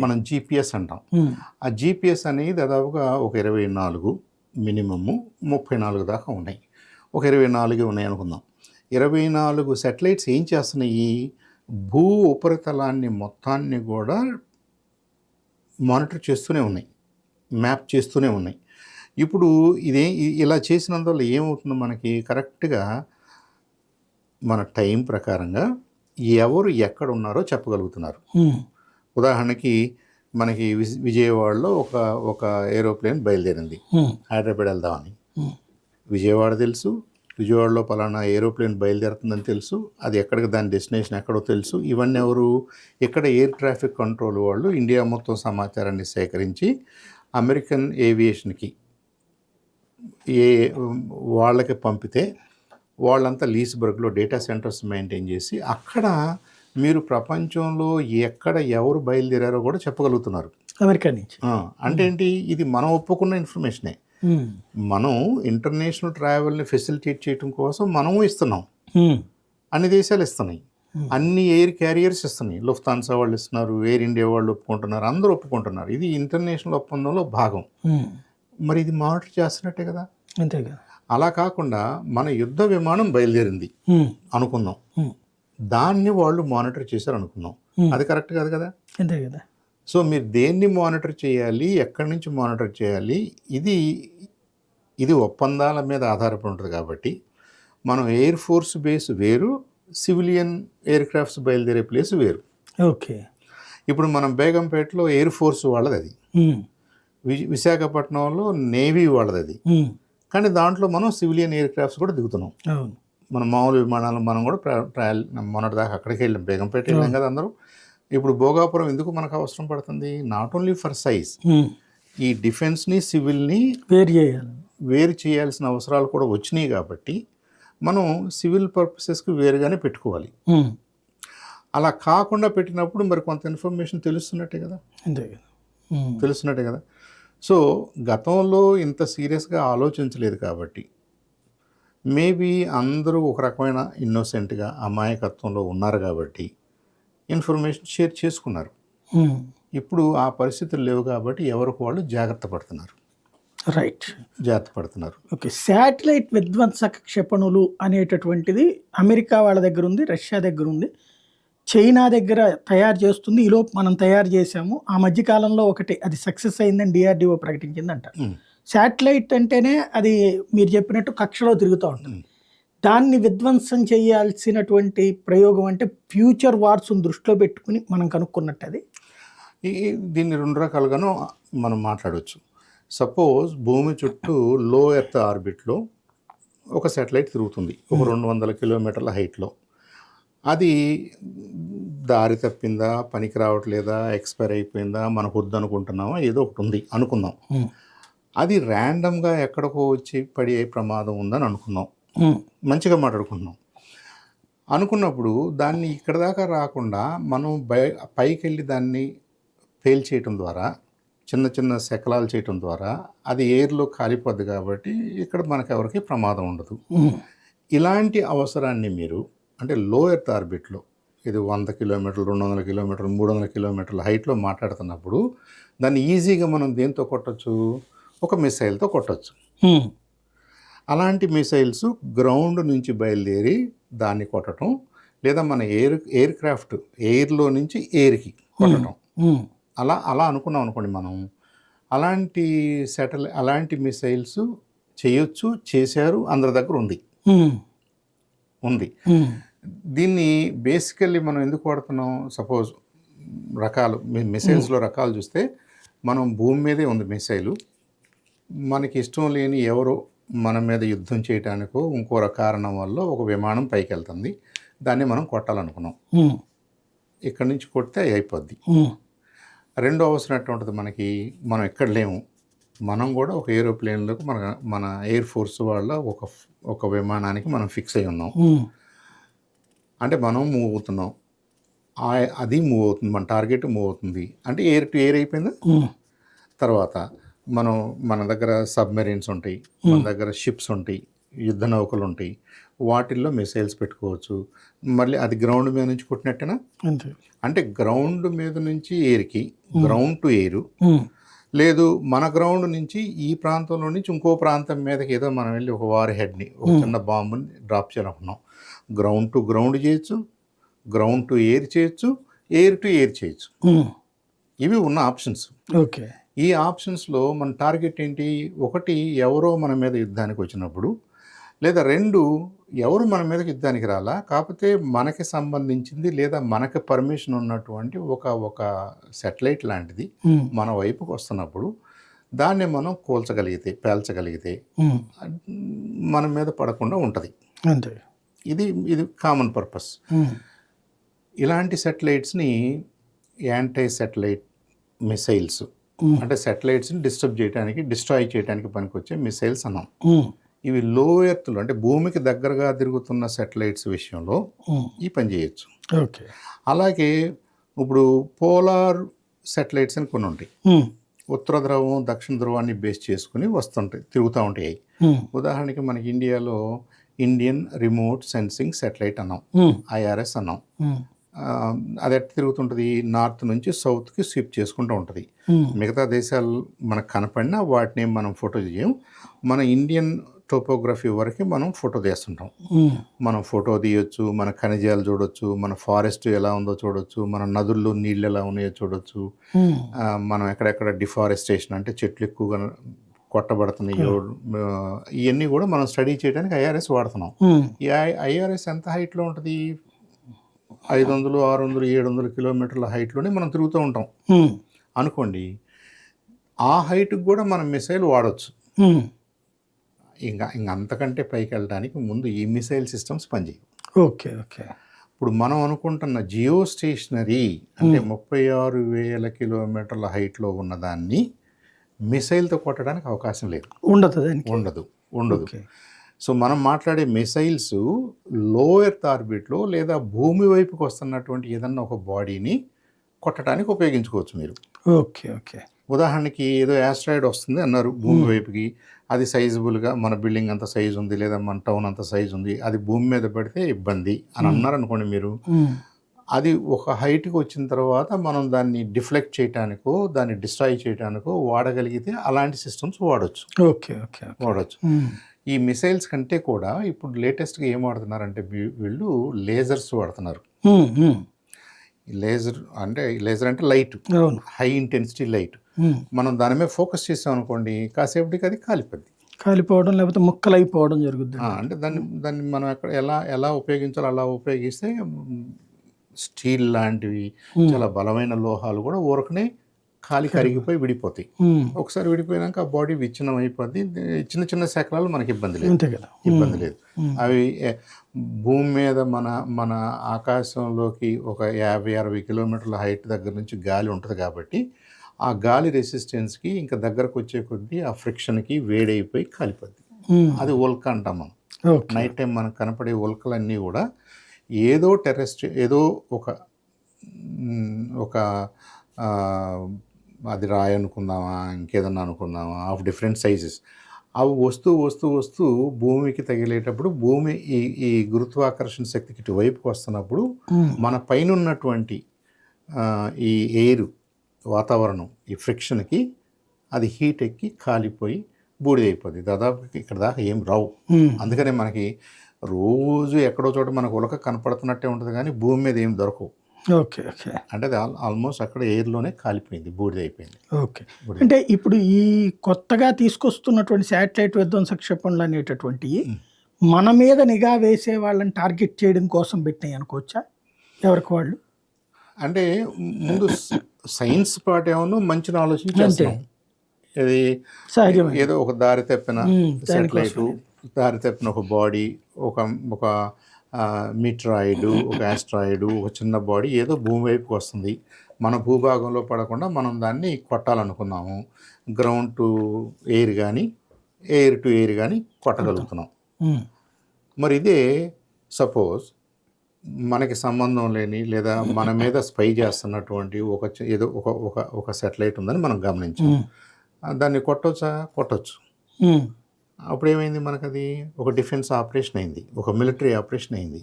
మనం GPS అంటాం. ఆ GPS అనేది దాదాపుగా ఒక 24 మినిమము 34 దాకా ఉన్నాయి. ఒక 24 ఉన్నాయి అనుకుందాం. 24 శాటిలైట్స్ ఏం చేస్తున్నాయి? భూ ఉపరితలాన్ని మొత్తాన్ని కూడా మానిటర్ చేస్తూనే ఉన్నాయి, మ్యాప్ చేస్తూనే ఉన్నాయి. ఇప్పుడు ఇలా చేసినందువల్ల ఏమవుతుందో మనకి కరెక్ట్గా మన టైం ప్రకారంగా ఎవరు ఎక్కడ ఉన్నారో చెప్పగలుగుతున్నారు. ఉదాహరణకి మనకి విజయవాడలో ఒక ఏరోప్లేన్ బయలుదేరింది హైదరాబాద్ వెళ్దామని. విజయవాడ తెలుసు, విజయవాడలో పలానా ఏరోప్లేన్ బయలుదేరుతుందని తెలుసు, అది ఎక్కడికి దాని డెస్టినేషన్ ఎక్కడో తెలుసు. ఇవన్నీ ఎవరు? ఇక్కడ ఎయిర్ ట్రాఫిక్ కంట్రోల్ వాళ్ళు ఇండియా మొత్తం సమాచారాన్ని సేకరించి అమెరికన్ ఏవియేషన్కి వాళ్ళకి పంపితే వాళ్ళంతా లీస్బర్గ్లో డేటా సెంటర్స్ మెయింటైన్ చేసి అక్కడ మీరు ప్రపంచంలో ఎక్కడ ఎవరు బయలుదేరారో కూడా చెప్పగలుగుతున్నారు. అమెరికా నుంచి. అంటే ఏంటి, ఇది మనం ఒప్పుకున్న ఇన్ఫర్మేషనే. మనం ఇంటర్నేషనల్ ట్రావెల్ని ఫెసిలిటేట్ చేయడం కోసం మనము ఇస్తున్నాం, అన్ని దేశాలు ఇస్తున్నాయి, అన్ని ఎయిర్ క్యారియర్స్ ఇస్తున్నాయి. లుఫ్తాన్సా వాళ్ళు ఇస్తున్నారు, ఎయిర్ ఇండియా వాళ్ళు ఒప్పుకుంటున్నారు, అందరూ ఒప్పుకుంటున్నారు. ఇది ఇంటర్నేషనల్ ఒప్పందంలో భాగం. మరి ఇది మానిటర్ చేస్తున్నట్టే కదా. అంతేగా. అలా కాకుండా మన యుద్ధ విమానం బయలుదేరింది అనుకుందాం, దాన్ని వాళ్ళు మానిటర్ చేశారు అనుకుందాం, అది కరెక్ట్ కాదు కదా. అంతే కదా. సో మీరు దేన్ని మానిటర్ చేయాలి, ఎక్కడి నుంచి మానిటర్ చేయాలి, ఇది ఒప్పందాల మీద ఆధారపడి ఉంటుంది. కాబట్టి మనం ఎయిర్ ఫోర్స్ బేస్ వేరు, సివిలియన్ ఎయిర్ క్రాఫ్ట్స్ బయలుదేరే ప్లేస్ వేరు. ఓకే. ఇప్పుడు మనం బేగంపేటలో ఎయిర్ ఫోర్స్ వాళ్ళది, అది విశాఖపట్నంలో నేవీ వాళ్ళది, అది. కానీ దాంట్లో మనం సివిలియన్ ఎయిర్ క్రాఫ్ట్స్ కూడా దిగుతున్నాం. మన మామూలు విమానాలు మనం కూడా ట్రయల్ మొన్నటి దాకా అక్కడికి వెళ్ళాం, బేగంపేట వెళ్ళాం కదా అందరూ. ఇప్పుడు భోగాపురం ఎందుకు మనకు అవసరం పడుతుంది? నాట్ ఓన్లీ ఫర్ సైజ్, ఈ డిఫెన్స్ని సివిల్ని వేరు చేయాల్సిన అవసరాలు కూడా వచ్చినాయి. కాబట్టి మనం సివిల్ పర్పసెస్కి వేరుగానే పెట్టుకోవాలి. అలా కాకుండా పెట్టినప్పుడు మరి కొంత ఇన్ఫర్మేషన్ తెలుస్తున్నట్టే కదా. తెలుస్తున్నట్టే కదా. సో గతంలో ఇంత సీరియస్గా ఆలోచించలేదు కాబట్టి మేబీ అందరూ ఒక రకమైన ఇన్నోసెంట్గా అమాయకత్వంలో ఉన్నారు కాబట్టి ఇన్ఫర్మేషన్ షేర్ చేసుకున్నారు. ఇప్పుడు ఆ పరిస్థితులు లేవు కాబట్టి ఎవరికి వాళ్ళు జాగ్రత్త పడుతున్నారు. రైట్, జాగ్రత్త పడుతున్నారు. ఓకే. శాటిలైట్ విధ్వంసక క్షిపణులు అనేటటువంటిది అమెరికా వాళ్ళ దగ్గర ఉంది, రష్యా దగ్గర ఉంది, చైనా దగ్గర తయారు చేస్తుంది. ఈలోపు మనం తయారు చేసాము. ఆ మధ్యకాలంలో ఒకటి అది సక్సెస్ అయిందని డిఆర్డిఓ ప్రకటించిందంట. శాటిలైట్ అంటేనే అది మీరు చెప్పినట్టు కక్షలో తిరుగుతూ ఉంటుంది. దాన్ని విధ్వంసం చేయాల్సినటువంటి ప్రయోగం అంటే ఫ్యూచర్ వార్స్ దృష్టిలో పెట్టుకుని మనం కనుక్కున్నట్టు అది. దీన్ని రెండు రకాలుగానూ మనం మాట్లాడవచ్చు. సపోజ్ భూమి చుట్టూ లో ఎర్త్ ఆర్బిట్లో ఒక శాటిలైట్ తిరుగుతుంది, ఒక 200 కిలోమీటర్ల హైట్లో. అది దారి తప్పిందా, పనికి రావట్లేదా, ఎక్స్పైర్ అయిపోయిందా, మనకు వద్దనుకుంటున్నామా, ఏదో ఒకటి ఉంది అనుకుందాం. అది ర్యాండమ్గా ఎక్కడికో వచ్చి పడే ప్రమాదం ఉందని అనుకుందాం, మంచిగా మాట్లాడుకుంటున్నాం. అనుకున్నప్పుడు దాన్ని ఇక్కడ దాకా రాకుండా మనం పైకి వెళ్ళి దాన్ని పేల్చేయటం ద్వారా, చిన్న చిన్న శకలాలు చేయటం ద్వారా అది ఎయిర్లో కాలిపోద్ది. కాబట్టి ఇక్కడ మనకు ఎవరికి ప్రమాదం ఉండదు. ఇలాంటి అవసరాన్ని మీరు అంటే లో ఎర్త్ ఆర్బిట్లో ఇది 100 కిలోమీటర్లు, 200 కిలోమీటర్లు, 300 కిలోమీటర్ల హైట్లో మాట్లాడుతున్నప్పుడు దాన్ని ఈజీగా మనం దేంతో కొట్టచ్చు? ఒక మిసైల్తో కొట్టచ్చు. అలాంటి మిసైల్స్ గ్రౌండ్ నుంచి బయలుదేరి దాన్ని కొట్టడం, లేదా మన ఎయిర్ క్రాఫ్ట్ ఎయిర్లో నుంచి ఎయిర్కి కొట్టడం, అలా అనుకున్నాం అనుకోండి. మనం అలాంటి మిసైల్స్ చేయొచ్చు, చేశారు, అందరి దగ్గర ఉంది. దీన్ని బేసికల్లీ మనం ఎందుకు వాడుతున్నాం? సపోజ్ మిసైల్స్లో రకాలు చూస్తే మనం భూమి మీదే ఉంది మిసైలు, మనకి ఇష్టం లేని ఎవరో మన మీద యుద్ధం చేయడానికో ఇంకో కారణం వల్ల ఒక విమానం పైకి వెళ్తుంది, దాన్ని మనం కొట్టాలనుకున్నాం. ఇక్కడి నుంచి కొడితే అయిపోద్ది. రెండో అవసరం ఎట్లా ఉంటుంది మనకి? మనం ఎక్కడ లేము, మనం కూడా ఒక ఏరోప్లేన్లకు మన ఎయిర్ ఫోర్స్ వాళ్ళ ఒక విమానానికి మనం ఫిక్స్ అయి ఉన్నాం. అంటే మనం మూవ్ అవుతున్నాం, అది మూవ్ అవుతుంది, మన టార్గెట్ మూవ్ అవుతుంది. అంటే ఎయిర్ టు ఎయిర్ అయిపోయింది. తర్వాత మన దగ్గర సబ్మెరీన్స్ ఉంటాయి, మన దగ్గర షిప్స్ ఉంటాయి, యుద్ధ నౌకలు ఉంటాయి, వాటిల్లో మిసైల్స్ పెట్టుకోవచ్చు. మళ్ళీ అది గ్రౌండ్ మీద నుంచి కొట్టినట్టేనా? అంటే గ్రౌండ్ మీద నుంచి ఎయిర్కి, గ్రౌండ్ టు ఎయిర్. లేదు మన గ్రౌండ్ నుంచి ఈ ప్రాంతంలో నుంచి ఇంకో ప్రాంతం మీదకి ఏదో మనం వెళ్ళి ఒక వార్ హెడ్ని, ఒక చిన్న బాంబుని డ్రాప్ చేయాలనుకున్నాం. గ్రౌండ్ టు గ్రౌండ్ చేయొచ్చు, గ్రౌండ్ టు ఎయిర్ చేయొచ్చు, ఎయిర్ టు ఎయిర్ చేయొచ్చు. ఇవి ఉన్న ఆప్షన్స్. ఓకే. ఈ ఆప్షన్స్లో మన టార్గెట్ ఏంటి? ఒకటి, ఎవరో మన మీద యుద్ధానికి వచ్చినప్పుడు, లేదా రెండు, ఎవరు మన మీదకి యుద్ధానికి రాలా, కాకపోతే మనకి సంబంధించింది లేదా మనకి పర్మిషన్ ఉన్నటువంటి ఒక శాటిలైట్ లాంటిది మన వైపుకి వస్తున్నప్పుడు దాన్ని మనం పేల్చగలిగితే మన మీద పడకుండా ఉంటుంది. ఇది కామన్ పర్పస్. ఇలాంటి శాటిలైట్స్ని యాంటీ శాటిలైట్ మిసైల్స్, అంటే శాటిలైట్స్ని డిస్ట్రాయ్ చేయడానికి పనికొచ్చే మిసైల్స్ అన్నాం. ఇవి లో ఎర్త్లో అంటే భూమికి దగ్గరగా తిరుగుతున్న శాటిలైట్స్ విషయంలో ఈ పని చేయొచ్చు. ఓకే. అలాగే ఇప్పుడు పోలార్ శాటిలైట్స్ అని కొన్ని ఉంటాయి. ఉత్తర ధ్రువం దక్షిణ ధ్రువాన్ని బేస్ చేసుకుని వస్తుంటాయి, తిరుగుతూ ఉంటాయి. ఉదాహరణకి మనకి ఇండియాలో ఇండియన్ రిమోట్ సెన్సింగ్ శాటిలైట్ అన్నాం, IRS అన్నాం. అది ఎట్లా తిరుగుతుంటుంది, నార్త్ నుంచి సౌత్కి స్విప్ చేసుకుంటూ ఉంటుంది. మిగతా దేశాలు మనకు కనపడినా వాటిని మనం ఫోటో చేయం. మన ఇండియన్ టోపోగ్రఫీ వరకు మనం ఫోటో తీస్తుంటాం. మనం ఫోటో తీయొచ్చు, మన ఖనిజాలు చూడొచ్చు, మన ఫారెస్ట్ ఎలా ఉందో చూడొచ్చు, మన నదుల్లో నీళ్ళు ఎలా ఉన్నాయో చూడొచ్చు. మనం ఎక్కడెక్కడ డిఫారెస్టేషన్ అంటే చెట్లు ఎక్కువగా కొట్టబడుతున్నాయో ఇవన్నీ కూడా మనం స్టడీ చేయడానికి IRS వాడుతున్నాం. ఈ IRS ఎంత హైట్లో ఉంటుంది, 500, 600, 700 కిలోమీటర్ల హైట్లోనే మనం తిరుగుతూ ఉంటాం అనుకోండి. ఆ హైట్కి కూడా మనం మిసైల్ వాడవచ్చు. ఇంకా అంతకంటే పైకి వెళ్ళడానికి ముందు ఈ మిసైల్ సిస్టమ్స్ పనిచేయవు. ఓకే. ఓకే. ఇప్పుడు మనం అనుకుంటున్న జియో స్టేషనరీ అంటే 36,000 కిలోమీటర్ల హైట్లో ఉన్నదాన్ని మిసైల్తో కొట్టడానికి అవకాశం లేదు, ఉండదు. సో మనం మాట్లాడే మిసైల్స్ లో ఎర్త్ ఆర్బిట్లో లేదా భూమి వైపుకి వస్తున్నటువంటి ఏదన్నా ఒక బాడీని కొట్టడానికి ఉపయోగించుకోవచ్చు మీరు. ఓకే. ఓకే. ఉదాహరణకి ఏదో యాస్ట్రాయిడ్ వస్తుంది అన్నారు భూమి వైపుకి, అది సైజబుల్గా మన బిల్డింగ్ అంత సైజు ఉంది లేదా మన టౌన్ అంత సైజు ఉంది, అది భూమి మీద పడితే ఇబ్బంది అని అన్నారు అనుకోండి మీరు. అది ఒక హైట్కి వచ్చిన తర్వాత మనం దాన్ని డిఫ్లెక్ట్ చేయడానికో దాన్ని డిస్ట్రాయ్ చేయడానికో వాడగలిగితే అలాంటి సిస్టమ్స్ వాడచ్చు. ఓకే. ఓకే. వాడచ్చు. ఈ మిసైల్స్ కంటే కూడా ఇప్పుడు లేటెస్ట్గా ఏం వాడుతున్నారంటే వీళ్ళు లేజర్స్ వాడుతున్నారు. లేజర్ అంటే లైట్, హై ఇంటెన్సిటీ లైట్. మనం దాని మీద ఫోకస్ చేసాం అనుకోండి, కాసేపటికి అది కాలిపోవడం లేకపోతే ముక్కలైపోవడం జరుగుతుంది. అంటే దాన్ని మనం ఎక్కడ ఎలా ఉపయోగించాలో అలా ఉపయోగిస్తే స్టీల్ లాంటివి చాలా బలమైన లోహాలు కూడా ఊరకనే కరిగిపోయి విడిపోతాయి. ఒకసారి విడిపోయినాక ఆ బాడీ విచ్ఛిన్నం అయిపోద్ది. చిన్న చిన్న శకలాలు మనకి ఇబ్బంది లేదు. అవి భూమి మీద మన ఆకాశంలోకి ఒక 50-60 కిలోమీటర్ల హైట్ దగ్గర నుంచి గాలి ఉంటుంది కాబట్టి ఆ గాలి రెసిస్టెన్స్కి ఇంకా దగ్గరకు వచ్చే కొద్దీ ఆ ఫ్రిక్షన్కి వేడైపోయి కాలిపోద్ది. అది ఉల్క అంటాం మనం. నైట్ టైం మనకు కనపడే ఉల్కలన్నీ కూడా ఏదో ఏదో ఒక అది రాయి అనుకుందామా ఇంకేదన్నా అనుకుందామా ఆఫ్ డిఫరెంట్ సైజెస్ అవి వస్తూ భూమికి తగిలేటప్పుడు భూమి ఈ గురుత్వాకర్షణ శక్తికి ఇటువైపుకి వస్తున్నప్పుడు మన పైన ఉన్నటువంటి ఈ ఎయిర్ వాతావరణం ఈ ఫ్రిక్షన్కి అది హీట్ ఎక్కి కాలిపోయి బూడిదైపోద్ది. దాదాపు ఇక్కడ దాకా ఏం రావు. అందుకనే మనకి రోజు ఎక్కడో చోట మనకు ఉలక కనపడుతున్నట్టే ఉంటుంది కానీ భూమి మీద ఏం దొరకవు. ఓకే. ఓకే. అంటే అది ఆల్మోస్ట్ అక్కడ ఎయిర్లోనే కాలిపోయింది, బూడిదైపోయింది. ఓకే. అంటే ఇప్పుడు ఈ కొత్తగా తీసుకొస్తున్నటువంటి శాటిలైట్ విధ్వంస క్షిపణులు అనేటటువంటివి మన మీద నిఘా వేసే వాళ్ళని టార్గెట్ చేయడం కోసం పెట్టినాయి అనుకోవచ్చా? ఎవరికి వాళ్ళు అంటే ముందు సైన్స్ పార్ట్ ఏమన్నా మంచి ఆలోచన చేస్తాం. ఇది ఏదో ఒక దారి తప్పిన శాటిలైట్, దారి తప్పిన ఒక బాడీ, ఒక మీటరాయిడ్, ఒక యాస్ట్రాయిడ్, ఒక చిన్న బాడీ ఏదో భూమి వైపుకి వస్తుంది. మన భూభాగంలో పడకుండా మనం దాన్ని కొట్టాలనుకున్నాము. గ్రౌండ్ టు ఎయిర్ కానీ ఎయిర్ టు ఎయిర్ కానీ కొట్టగలుగుతున్నాం. మరి ఇదే సపోజ్ మనకి సంబంధం లేని లేదా మన మీద స్పై చేస్తున్నటువంటి ఏదో ఒక శాటిలైట్ ఉందని మనం గమనించాం. దాన్ని కొట్టొచ్చు. అప్పుడు ఏమైంది, మనకు అది ఒక డిఫెన్స్ ఆపరేషన్ అయింది, ఒక మిలిటరీ ఆపరేషన్ అయింది.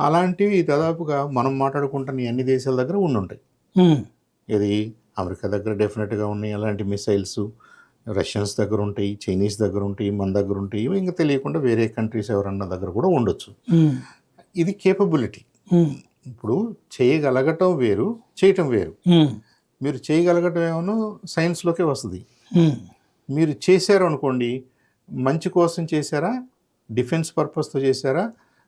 అలాంటివి దాదాపుగా మనం మాట్లాడుకుంటున్న అన్ని దేశాల దగ్గర ఉండుంటాయి. ఇది అమెరికా దగ్గర డెఫినెట్గా ఉన్నాయి అలాంటి మిసైల్స్, రష్యన్స్ దగ్గర ఉంటాయి, చైనీస్ దగ్గర ఉంటాయి, మన దగ్గర ఉంటాయి, ఇంకా తెలియకుండా వేరే కంట్రీస్ ఎవరన్నా దగ్గర కూడా ఉండొచ్చు. ఇది కేపబిలిటీ. ఇప్పుడు చేయగలగటం వేరు, చేయటం వేరు. మీరు చేయగలగటం ఏమో సైన్స్లోకే వస్తుంది. మీరు చేశారు అనుకోండి, మంచి కోసం చేశారా, డిఫెన్స్ పర్పస్తో చేశారా,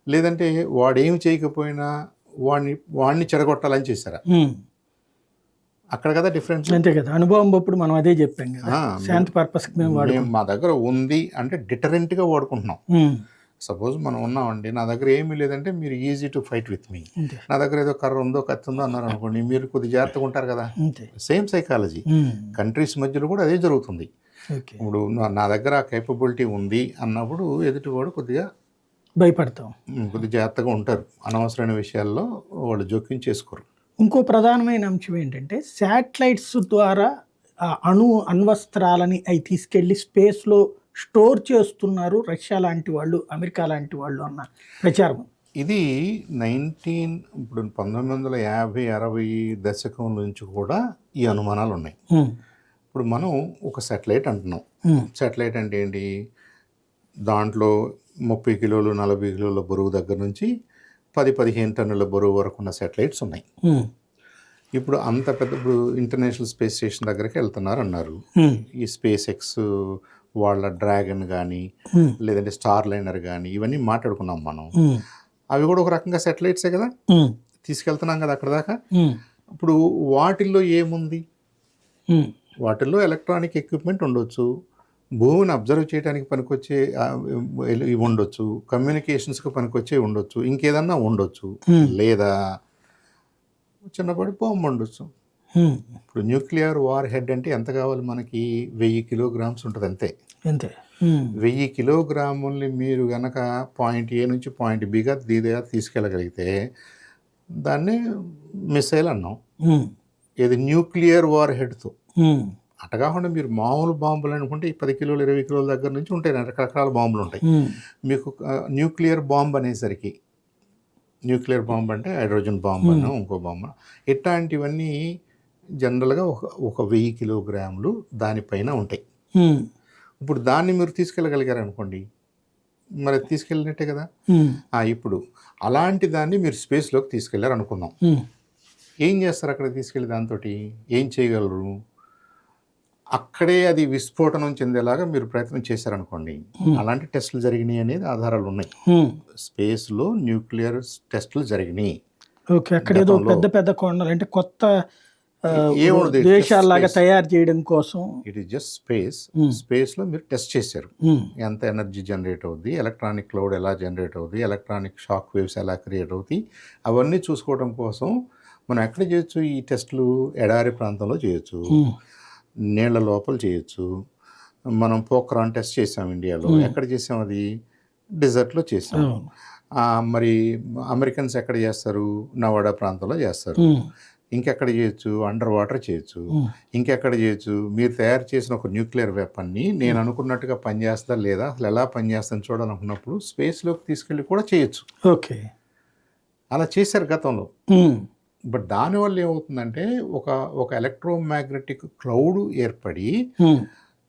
లేదంటే వాడేమి చేయకపోయినా వాడిని చెడగొట్టాలని చేశారా? అక్కడ కదా డిఫరెన్స్. అంతే కదా, అనుభవం అప్పుడు మనం అదే చెప్పాం కదా, శాంతి పర్పస్కి మేము మా దగ్గర ఉంది అంటే డిటరెంట్గా వాడుకుంటున్నాం. సపోజ్ మనం ఉన్నామండి, నా దగ్గర ఏమీ లేదంటే మీరు easy to fight with me. నా దగ్గర ఏదో కర్ర ఉందో కత్తి ఉందో అన్నారు అనుకోండి, మీరు కొద్ది జాగ్రత్తగా ఉంటారు కదా. సేమ్ సైకాలజీ కంట్రీస్ మధ్యలో కూడా అదే జరుగుతుంది. ఓకే. ఇప్పుడు నా దగ్గర ఆ కేపబిలిటీ ఉంది అన్నప్పుడు ఎదుటివాడు కొద్దిగా భయపడతాం. కొద్దిగా జాగ్రత్తగా ఉంటారు. అనవసరమైన విషయాల్లో వాళ్ళు జోక్యం చేసుకోరు. ఇంకో ప్రధానమైన అంశం ఏంటంటే శాటిలైట్స్ ద్వారా అణ్వస్త్రాలని అవి తీసుకెళ్ళి స్పేస్లో స్టోర్ చేస్తున్నారు రష్యా లాంటి వాళ్ళు, అమెరికా లాంటి వాళ్ళు అన్న ప్రచారం. ఇది ఇప్పుడు 1950, 60 దశకం నుంచి కూడా ఈ అనుమానాలు ఉన్నాయి. ఇప్పుడు మనం ఒక శాటిలైట్ అంటున్నాం. శాటిలైట్ అంటే ఏంటి? దాంట్లో 30 కిలోలు 40 కిలోల బరువు దగ్గర నుంచి 10-15 టన్నుల బరువు వరకు ఉన్న శాటిలైట్స్ ఉన్నాయి. ఇప్పుడు ఇప్పుడు ఇంటర్నేషనల్ స్పేస్ స్టేషన్ దగ్గరికి వెళ్తున్నారు అన్నారు. ఈ స్పేస్ ఎక్స్ వాళ్ళ డ్రాగన్ కానీ లేదంటే స్టార్ లైనర్ కానీ ఇవన్నీ మాట్లాడుకున్నాం మనం. అవి కూడా ఒక రకంగా శాటిలైట్సే కదా, తీసుకెళ్తున్నాం కదా అక్కడ దాకా. ఇప్పుడు వాటిల్లో ఏముంది? వాటిల్లో ఎలక్ట్రానిక్ ఎక్విప్మెంట్ ఉండొచ్చు, భూమిని అబ్జర్వ్ చేయడానికి పనికొచ్చే ఉండొచ్చు, కమ్యూనికేషన్స్కి పనికొచ్చే ఉండొచ్చు, ఇంకేదన్నా ఉండొచ్చు, లేదా చిన్నపాటి బాంబు ఉండొచ్చు. ఇప్పుడు న్యూక్లియర్ వార్ హెడ్ అంటే ఎంత కావాలి మనకి? 1000 కిలోగ్రామ్స్ ఉంటుంది అంతే. 1000 కిలోగ్రాముల్ని మీరు కనుక పాయింట్ ఏ నుంచి పాయింట్ బిగా తీసుకెళ్ళగలిగితే దాన్ని మిసైల్ అన్నాం. ఇది న్యూక్లియర్ వార్ హెడ్తో. అట కాకుండా మీరు మామూలు బాంబులు అనుకుంటే 10 కిలోలు 20 కిలోల దగ్గర నుంచి ఉంటాయి, రకరకాల బాంబులు ఉంటాయి. మీకు న్యూక్లియర్ బాంబ్ అనేసరికి, న్యూక్లియర్ బాంబ్ అంటే హైడ్రోజన్ బాంబ్ అన్నా ఇంకో బాంబ్, ఇట్లాంటివన్నీ జనరల్గా ఒక 1000 కిలోగ్రాములు దానిపైన ఉంటాయి. ఇప్పుడు దాన్ని మీరు తీసుకెళ్ళగలిగారు అనుకోండి, మరి తీసుకెళ్ళినట్టే కదా. ఇప్పుడు అలాంటి దాన్ని మీరు స్పేస్లోకి తీసుకెళ్లారు అనుకుందాం. ఏం చేస్తారు అక్కడ తీసుకెళ్ళి? దాంతో ఏం చేయగలరు? అక్కడే అది విస్ఫోటనం చెందేలాగా మీరు ప్రయత్నం చేశారనుకోండి, అలాంటి టెస్టులు జరిగినాయి అనేది ఆధారాలు ఉన్నాయి. స్పేస్లో న్యూక్లియర్ టెస్టులు జరిగినాయి. ఓకే, అక్కడ ఏదో పెద్ద పెద్ద కొండలు అంటే కొత్త దేశాలాగా తయారు చేయడం కోసం. ఇట్ ఈస్ జస్ట్ స్పేస్లో మీరు టెస్ట్ చేశారు. ఎంత ఎనర్జీ జనరేట్ అవుద్ది, ఎలక్ట్రానిక్ క్లౌడ్ ఎలా జనరేట్ అవుద్ది, ఎలక్ట్రానిక్ షాక్ వేవ్స్ ఎలా క్రియేట్ అవుతాయి, అవన్నీ చూసుకోవడం కోసం మనం ఎక్కడ చేయొచ్చు ఈ టెస్టులు? ఎడారి ప్రాంతంలో చేయొచ్చు, నీళ్ల లోపల చేయొచ్చు. మనం పోక్రాన్ టెస్ట్ చేసాం ఇండియాలో. ఎక్కడ చేసాం? అది డెజర్ట్లో చేసాం. మరి అమెరికన్స్ ఎక్కడ చేస్తారు? నవాడా ప్రాంతంలో చేస్తారు. ఇంకెక్కడ చేయొచ్చు? అండర్ వాటర్ చేయొచ్చు. ఇంకెక్కడ చేయొచ్చు? మీరు తయారు చేసిన ఒక న్యూక్లియర్ వెపన్ని నేను అనుకున్నట్టుగా పనిచేస్తా లేదా అసలు ఎలా పనిచేస్తుందని చూడాలనుకున్నప్పుడు స్పేస్లోకి తీసుకెళ్ళి కూడా చేయొచ్చు. ఓకే, అలా చేశారు గతంలో. బట్ దానివల్ల ఏమవుతుందంటే ఒక ఎలక్ట్రోమాగ్నెటిక్ క్లౌడ్ ఏర్పడి,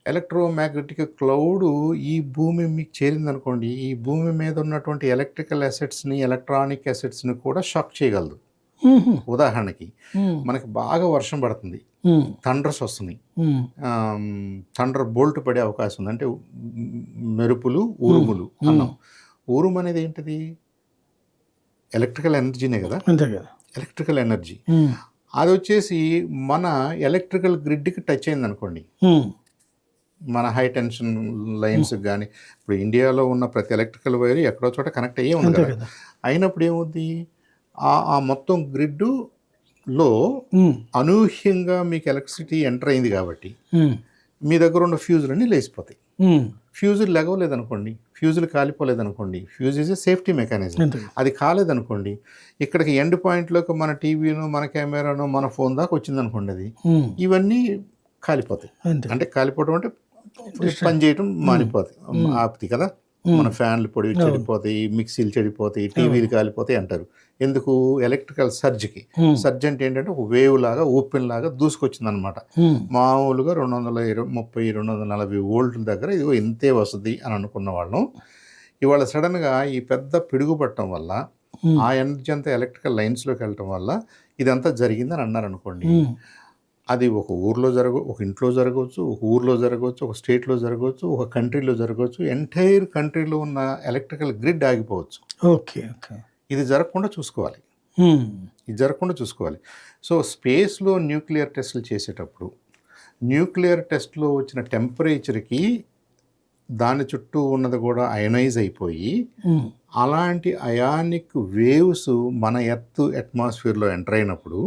ఎలక్ట్రోమాగ్నెటిక్ క్లౌడ్ ఈ భూమి మీకు చేరిందనుకోండి, ఈ భూమి మీద ఉన్నటువంటి ఎలక్ట్రికల్ అసెట్స్ని, ఎలక్ట్రానిక్ అసెట్స్ని కూడా షాక్ చేయగలదు. ఉదాహరణకి మనకి బాగా వర్షం పడుతుంది, థండర్స్ వస్తున్నాయి, థండర్ బోల్ట్ పడే అవకాశం ఉంది. అంటే మెరుపులు, ఉరుములు అన్నాం. ఉరుము అనేది ఏంటిది? ఎలక్ట్రికల్ ఎనర్జీనే కదా. ఎలక్ట్రికల్ ఎనర్జీ అది వచ్చేసి మన ఎలక్ట్రికల్ గ్రిడ్కి టచ్ అయింది అనుకోండి, మన హై టెన్షన్ లైన్స్ కానీ, ఇప్పుడు ఇండియాలో ఉన్న ప్రతి ఎలక్ట్రికల్ వైర్ ఎక్కడో చోట కనెక్ట్ అయ్యే ఉంది కదా. అయినప్పుడు ఏమవుద్ది? ఆ మొత్తం గ్రిడ్లో అనూహ్యంగా మీకు ఎలక్ట్రిసిటీ ఎంటర్ అయింది కాబట్టి మీ దగ్గర ఉన్న ఫ్యూజులన్నీ లేచిపోతాయి. ఫ్యూజులు లెగవలేదనుకోండి, ఫ్యూజులు కాలిపోలేదనుకోండి, fuse is a safety mechanism. అది కాలేదనుకోండి, ఇక్కడికి ఎండ్ పాయింట్లోకి మన టీవీను, మన కెమెరాను, మన ఫోన్ దాకా వచ్చిందనుకోండి, అది ఇవన్నీ కాలిపోతాయి. అంటే కాలిపోవడం అంటే పని చేయటం మానిపోతాయి, ఆపుతాయి కదా. మన ఫ్యాన్లు పొడి చెడిపోతాయి, మిక్సీలు చెడిపోతాయి, టీవీలు కాలిపోతాయి అంటారు. ఎందుకు? ఎలక్ట్రికల్ సర్జ్కి. సర్జ్ అంటే ఏంటంటే ఒక వేవ్ లాగా, ఓపెన్ లాగా దూసుకొచ్చిందనమాట. మామూలుగా 230-240 వోల్ట్ల దగ్గర ఇదిగో ఇంతే వస్తుంది అని అనుకున్న వాళ్ళం ఇవాళ సడన్గా ఈ పెద్ద పిడుగు పట్టడం వల్ల, ఆ ఎనర్జీ అంతా ఎలక్ట్రికల్ లైన్స్లోకి వెళ్ళటం వల్ల ఇదంతా జరిగిందని అన్నారనుకోండి, అది ఒక ఇంట్లో జరగవచ్చు, ఒక ఊర్లో జరగవచ్చు, ఒక స్టేట్లో జరగవచ్చు, ఒక కంట్రీలో జరగవచ్చు, ఎంటైర్ కంట్రీలో ఉన్న ఎలక్ట్రికల్ గ్రిడ్ ఆగిపోవచ్చు. ఓకే, ఇది జరగకుండా చూసుకోవాలి. సో స్పేస్లో న్యూక్లియర్ టెస్టులు చేసేటప్పుడు న్యూక్లియర్ టెస్ట్లో వచ్చిన టెంపరేచర్కి దాని చుట్టూ ఉన్నది కూడా అయనైజ్ అయిపోయి, అలాంటి అయానిక్ వేవ్స్ మన ఎర్త్ అట్మాస్ఫియర్లో ఎంటర్ అయినప్పుడు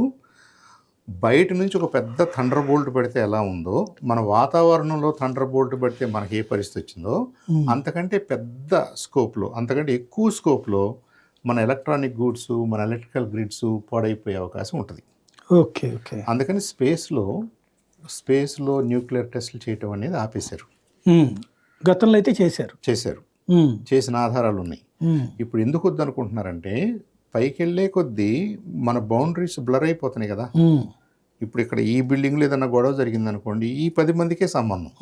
బయట నుంచి ఒక పెద్ద థండర్ బోల్ట్ పెడితే ఎలా ఉందో, మన వాతావరణంలో థండర్ బోల్ట్ పెడితే మనకి ఏ పరిస్థితి వచ్చిందో, అంతకంటే పెద్ద స్కోప్లో, అంతకంటే ఎక్కువ స్కోప్లో మన ఎలక్ట్రానిక్ గూడ్స్, మన ఎలక్ట్రికల్ గ్రిడ్స్ పాడైపోయే అవకాశం ఉంటుంది. Okay okay. అందుకని స్పేస్లో న్యూక్లియర్ టెస్టులు చేయటం అనేది ఆపేశారు. గతంలో అయితే చేశారు. చేసిన ఆధారాలు ఉన్నాయి. ఇప్పుడు ఎందుకు వద్దనుకుంటున్నారంటే, పైకి వెళ్ళే కొద్దీ మన బౌండరీస్ బ్లర్ అయిపోతున్నాయి కదా. ఇప్పుడు ఇక్కడ ఈ బిల్డింగ్లో ఏదైనా గొడవ జరిగింది అనుకోండి, ఈ 10 మందికే సంబంధం.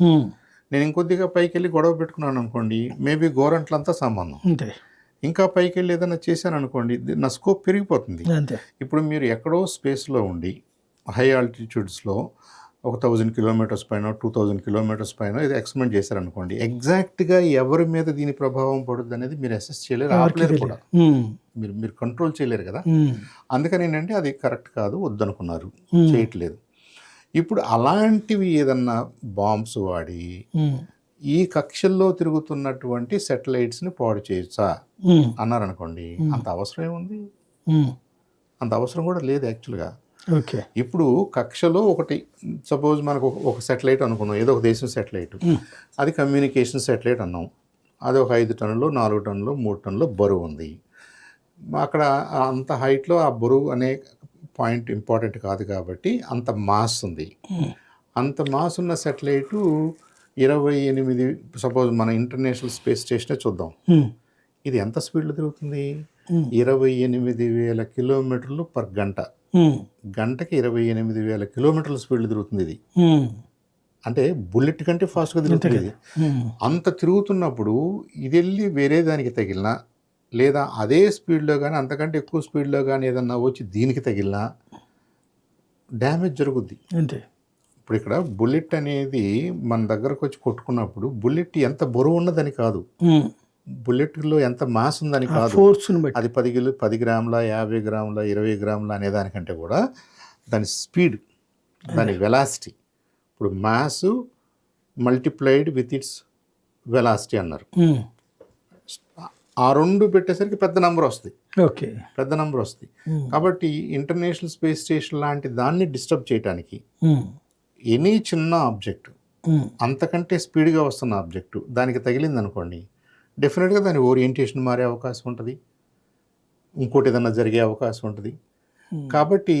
నేను ఇంకొద్దిగా పైకి వెళ్ళి గొడవ పెట్టుకున్నాను అనుకోండి, మేబీ గోరంట్లంతా సంబంధం. ఇంకా పైకి వెళ్ళి ఏదైనా చేశాను అనుకోండి, నా స్కోప్ పెరిగిపోతుంది. ఇప్పుడు మీరు ఎక్కడో స్పేస్లో ఉండి హై ఆల్టిట్యూడ్స్లో ఒక 1000 కిలోమీటర్స్ పైన 2000 కిలోమీటర్స్ పైన ఇది ఎక్స్పెరిమెంట్ చేశారనుకోండి, ఎగ్జాక్ట్గా ఎవరి మీద దీని ప్రభావం పడుతుంది అనేది మీరు అసెస్ చేయలేరు, ఆపలేరు కూడా. మీరు కంట్రోల్ చేయలేరు కదా. అందుకని ఏంటంటే అది కరెక్ట్ కాదు, వద్దనుకున్నారు, చేయట్లేదు. ఇప్పుడు అలాంటివి ఏదన్నా బాంబ్స్ వాడి ఈ కక్షల్లో తిరుగుతున్నటువంటి సెటిలైట్స్ని పాడు చేయొచ్చా అన్నారనుకోండి, అంత అవసరం ఏముంది? అంత అవసరం కూడా లేదు యాక్చువల్గా. ఓకే. ఇప్పుడు కక్షలో ఒకటి సపోజ్ మనకు ఒక సెటిలైట్ అనుకున్నాం, ఏదో ఒక దేశం సెటిలైట్, అది కమ్యూనికేషన్ సెటిలైట్ అన్నాం. అది ఒక 5 టన్నులు 4 టన్నులు 3 టన్నులు బరువు ఉంది. అక్కడ అంత హైట్లో ఆ బరువు అనే పాయింట్ ఇంపార్టెంట్ కాదు కాబట్టి అంత మాస్ ఉంది. అంత మాస్ ఉన్న సెటిలైటు 28, సపోజ్ మన ఇంటర్నేషనల్ స్పేస్ స్టేషనే చూద్దాం, ఇది ఎంత స్పీడ్లో తిరుగుతుంది? 28,000 కిలోమీటర్లు పర్ గంట. గంటకి 28,000 కిలోమీటర్ల స్పీడ్లో తిరుగుతుంది ఇది. అంటే బుల్లెట్ కంటే ఫాస్ట్గా తిరుగుతుంది. అంత తిరుగుతున్నప్పుడు ఇది వెళ్ళి వేరే దానికి తగిలినా, లేదా అదే స్పీడ్లో కానీ అంతకంటే ఎక్కువ స్పీడ్లో కానీ ఏదన్నా వచ్చి దీనికి తగిలినా డ్యామేజ్ జరుగుద్ది. అంతే. ఇప్పుడు ఇక్కడ బుల్లెట్ అనేది మన దగ్గరకు వచ్చి కొట్టుకున్నప్పుడు బుల్లెట్ ఎంత బరువు ఉన్నదని కాదు, బుల్లెట్లో ఎంత మాస్ ఉందని కాదు, అది 10 గ్రాముల 50 గ్రాముల 20 గ్రాముల అనే దానికంటే కూడా దాని స్పీడ్, దాని వెలాసిటీ. ఇప్పుడు mass multiplied with its velocity అన్నారు. ఆ రెండు పెట్టేసరికి పెద్ద నెంబర్ వస్తుంది. ఓకే, పెద్ద నెంబర్ వస్తుంది. కాబట్టి ఇంటర్నేషనల్ స్పేస్ స్టేషన్ లాంటి దాన్ని డిస్టర్బ్ చేయడానికి ఎనీ చిన్న ఆబ్జెక్ట్, అంతకంటే స్పీడ్గా వస్తున్న ఆబ్జెక్టు దానికి తగిలింది అనుకోండి, డెఫినెట్గా దాని ఓరియంటేషన్ మారే అవకాశం ఉంటుంది, ఇంకోటి ఏదన్నా జరిగే అవకాశం ఉంటుంది. కాబట్టి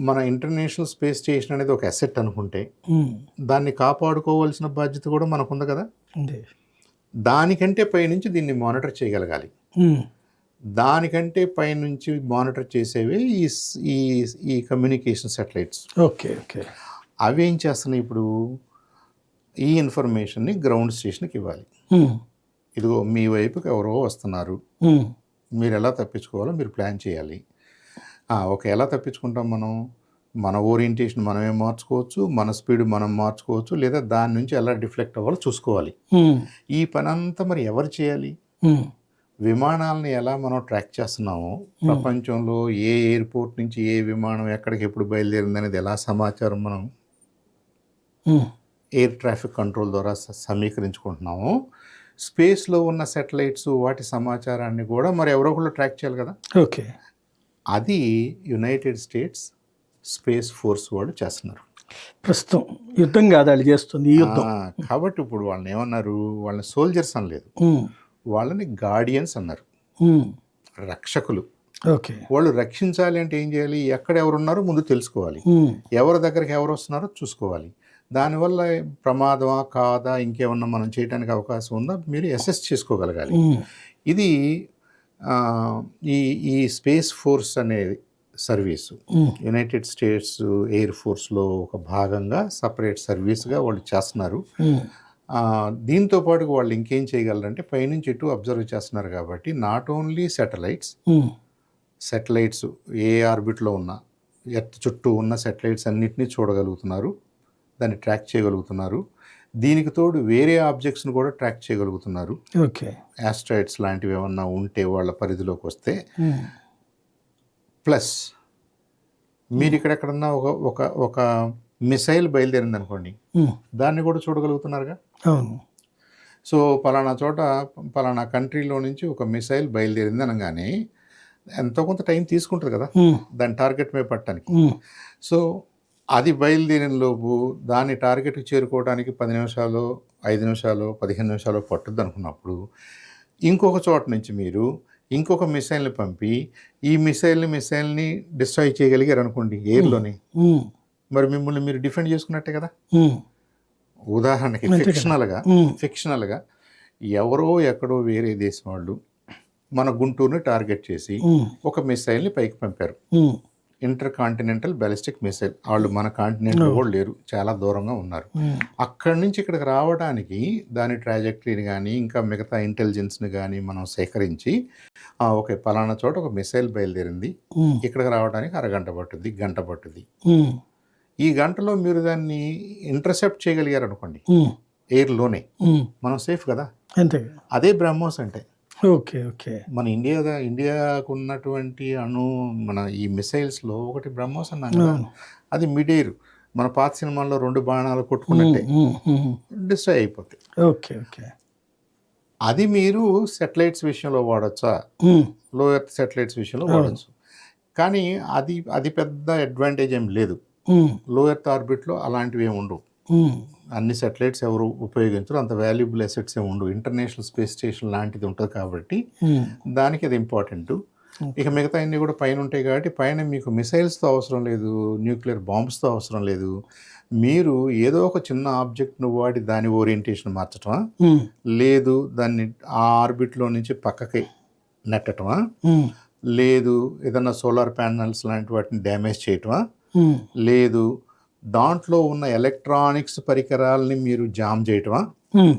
మన ఇంటర్నేషనల్ స్పేస్ స్టేషన్ అనేది ఒక అసెట్ అనుకుంటే దాన్ని కాపాడుకోవాల్సిన బాధ్యత కూడా మనకుంది కదా. దానికంటే పైనుంచి దీన్ని మానిటర్ చేయగలగాలి. దానికంటే పైనుంచి మానిటర్ చేసేవి ఈ కమ్యూనికేషన్ సెటిలైట్స్. Okay okay. అవి ఏం చేస్తున్నాయి, ఇప్పుడు ఈ ఇన్ఫర్మేషన్ని గ్రౌండ్ స్టేషన్కి ఇవ్వాలి. ఇదిగో మీ వైపుకి ఎవరో వస్తున్నారు, మీరు ఎలా తప్పించుకోవాలో మీరు ప్లాన్ చేయాలి. ఓకే, ఎలా తప్పించుకుంటాం మనం? మన ఓరియంటేషన్ మనమే మార్చుకోవచ్చు, మన స్పీడ్ మనం మార్చుకోవచ్చు, లేదా దాని నుంచి ఎలా డిఫ్లెక్ట్ అవ్వాలో చూసుకోవాలి. ఈ పని అంతా మరి ఎవరు చేయాలి? విమానాలని ఎలా మనం ట్రాక్ చేస్తున్నామో, ప్రపంచంలో ఏ ఎయిర్పోర్ట్ నుంచి ఏ విమానం ఎక్కడికి ఎప్పుడు బయలుదేరింది అనేది ఎలా సమాచారం మనం ఎయిర్ ట్రాఫిక్ కంట్రోల్ ద్వారా సమీకరించుకుంటున్నాము, స్పేస్లో ఉన్న సెటిలైట్స్ వాటి సమాచారాన్ని కూడా మరి ఎవరో ఒకళ్ళు ట్రాక్ చేయాలి కదా. ఓకే, అది యునైటెడ్ స్టేట్స్ స్పేస్ ఫోర్స్ వాళ్ళు చేస్తున్నారు. ప్రస్తుతం యుద్ధం కాదు వాళ్ళు చేస్తుంది, యుద్ధం. కాబట్టి ఇప్పుడు వాళ్ళని ఏమన్నారు? వాళ్ళని సోల్జర్స్ అనలేదు, వాళ్ళని గార్డియన్స్ అన్నారు, రక్షకులు. ఓకే, వాళ్ళు రక్షించాలి అంటే ఏం చేయాలి? ఎక్కడ ఎవరున్నారో ముందు తెలుసుకోవాలి, ఎవరి దగ్గరికి ఎవరు వస్తున్నారో చూసుకోవాలి. దానివల్ల ప్రమాదమా కాదా, ఇంకేమన్నా మనం చేయడానికి అవకాశం ఉందా మీరు అసెస్ చేసుకోగలగాలి. ఇది ఈ స్పేస్ ఫోర్స్ అనేది సర్వీసు యునైటెడ్ స్టేట్స్ ఎయిర్ ఫోర్స్లో ఒక భాగంగా సపరేట్ సర్వీస్గా వాళ్ళు చేస్తున్నారు. దీంతో పాటు వాళ్ళు ఇంకేం చేయగలరంటే, పైనుంచి ఇటు అబ్జర్వ్ చేస్తున్నారు కాబట్టి నాట్ ఓన్లీ సెటిలైట్స్ ఏ ఆర్బిట్లో ఉన్న ఎర్త్ చుట్టూ ఉన్న సెటిలైట్స్ అన్నిటినీ చూడగలుగుతున్నారు, దాన్ని ట్రాక్ చేయగలుగుతున్నారు. దీనికి తోడు వేరే ఆబ్జెక్ట్స్ని కూడా ట్రాక్ చేయగలుగుతున్నారు. ఓకే, యాస్ట్రాయిడ్స్ లాంటివి ఏమన్నా ఉంటే వాళ్ళ పరిధిలోకి వస్తే. ప్లస్ మీరు ఇక్కడెక్కడన్నా ఒక మిసైల్ బయలుదేరింది అనుకోండి, దాన్ని కూడా చూడగలుగుతున్నారుగా. సో పలానా చోట పలానా కంట్రీలో నుంచి ఒక మిసైల్ బయలుదేరింది అనగానే ఎంతో కొంత టైం తీసుకుంటుంది కదా దాని టార్గెట్ మీద పట్టడానికి. ఉమ్, సో అది బయలుదేరిన లోపు దాని టార్గెట్కి చేరుకోవడానికి 10 నిమిషాలు 5 నిమిషాలు 15 నిమిషాలు పట్టుద్ది అనుకున్నప్పుడు ఇంకొక చోట నుంచి మీరు ఇంకొక మిసైల్ని పంపి ఈ మిసైల్ని డిస్ట్రాయ్ చేయగలిగారు అనుకోండి ఎయిర్లోని, ఉమ్, మరి మిమ్మల్ని మీరు డిఫెండ్ చేసుకున్నట్టే కదా. ఉమ్, ఉదాహరణకి అంతే కదా. ఫిక్షనల్గా ఎవరో ఎక్కడో వేరే దేశం వాళ్ళు మన గుంటూరుని టార్గెట్ చేసి ఉమ్, ఒక మిసైల్ని పైకి పంపారు. ఉమ్, ఇంటర్ కాంటినెంటల్ బ్యాలిస్టిక్ మిసైల్. వాళ్ళు మన కాంటినెంట్లో కూడా లేరు, చాలా దూరంగా ఉన్నారు. ఉమ్, అక్కడి నుంచి ఇక్కడికి రావడానికి దాని ట్రాజెక్టరీని కానీ ఇంకా మిగతా ఇంటెలిజెన్స్ని కానీ మనం సేకరించి ఓకే పలానా చోట ఒక మిసైల్ బయలుదేరింది, ఉమ్, ఇక్కడికి రావడానికి అరగంట పట్టుద్ది, గంట పట్టుద్ది. ఉమ్, ఈ గంటలో మీరు దాన్ని ఇంటర్సెప్ట్ చేయగలిగారు అనుకోండి ఉమ్, ఎయిర్లోనే, ఉమ్, మనం సేఫ్ కదా. అంతే. అదే బ్రహ్మోస్ అంటే ఓకే, ఓకే. మన ఇండియాకు ఉన్నటువంటి మన ఈ మిసైల్స్లో ఒకటి బ్రహ్మోస్ అన్నాం కదా, అవును. అది మిడ్ ఎయిర్. మన పాత సినిమాల్లో 2 బాణాలు కొట్టుకున్నట్టే ఉమ్, ఉమ్, డిస్ట్రాయ్ అయిపోతాయి. Okay, okay. అది మీరు సెటిలైట్స్ విషయంలో వాడచ్చా, ఉమ్, లో ఎర్త్ సెటిలైట్స్ విషయంలో వాడచ్చు. కానీ అది పెద్ద అడ్వాంటేజ్ ఏం లేదు. ఉమ్, లో ఎర్త్ ఆర్బిట్లో అలాంటివి ఏమి ఉండవు. ఉమ్, అన్ని సెటిలైట్స్ ఎవరు ఉపయోగించరు, అంత వాల్యుబుల్ అసెట్స్ ఏమి ఉండవు. ఇంటర్నేషనల్ స్పేస్ స్టేషన్ లాంటిది ఉంటుంది కాబట్టి ఉమ్, దానికి అది ఇంపార్టెంట్. ఇక మిగతా అన్నీ కూడా పైన ఉంటాయి కాబట్టి పైన మీకు మిసైల్స్తో అవసరం లేదు, న్యూక్లియర్ బాంబ్స్తో అవసరం లేదు. మీరు ఏదో ఒక చిన్న ఆబ్జెక్ట్ను వాడి దాని ఓరియంటేషన్ మార్చటమా, ఉమ్, లేదు దాన్ని ఆ ఆర్బిట్లో నుంచి పక్కకి నెట్టటమా, ఉమ్, లేదు ఏదన్నా సోలార్ ప్యానల్స్ లాంటి వాటిని డ్యామేజ్ చేయటమా, ఉమ్, లేదు దాంట్లో ఉన్న ఎలక్ట్రానిక్స్ పరికరాలని మీరు జామ్ చేయటమా. ఉమ్,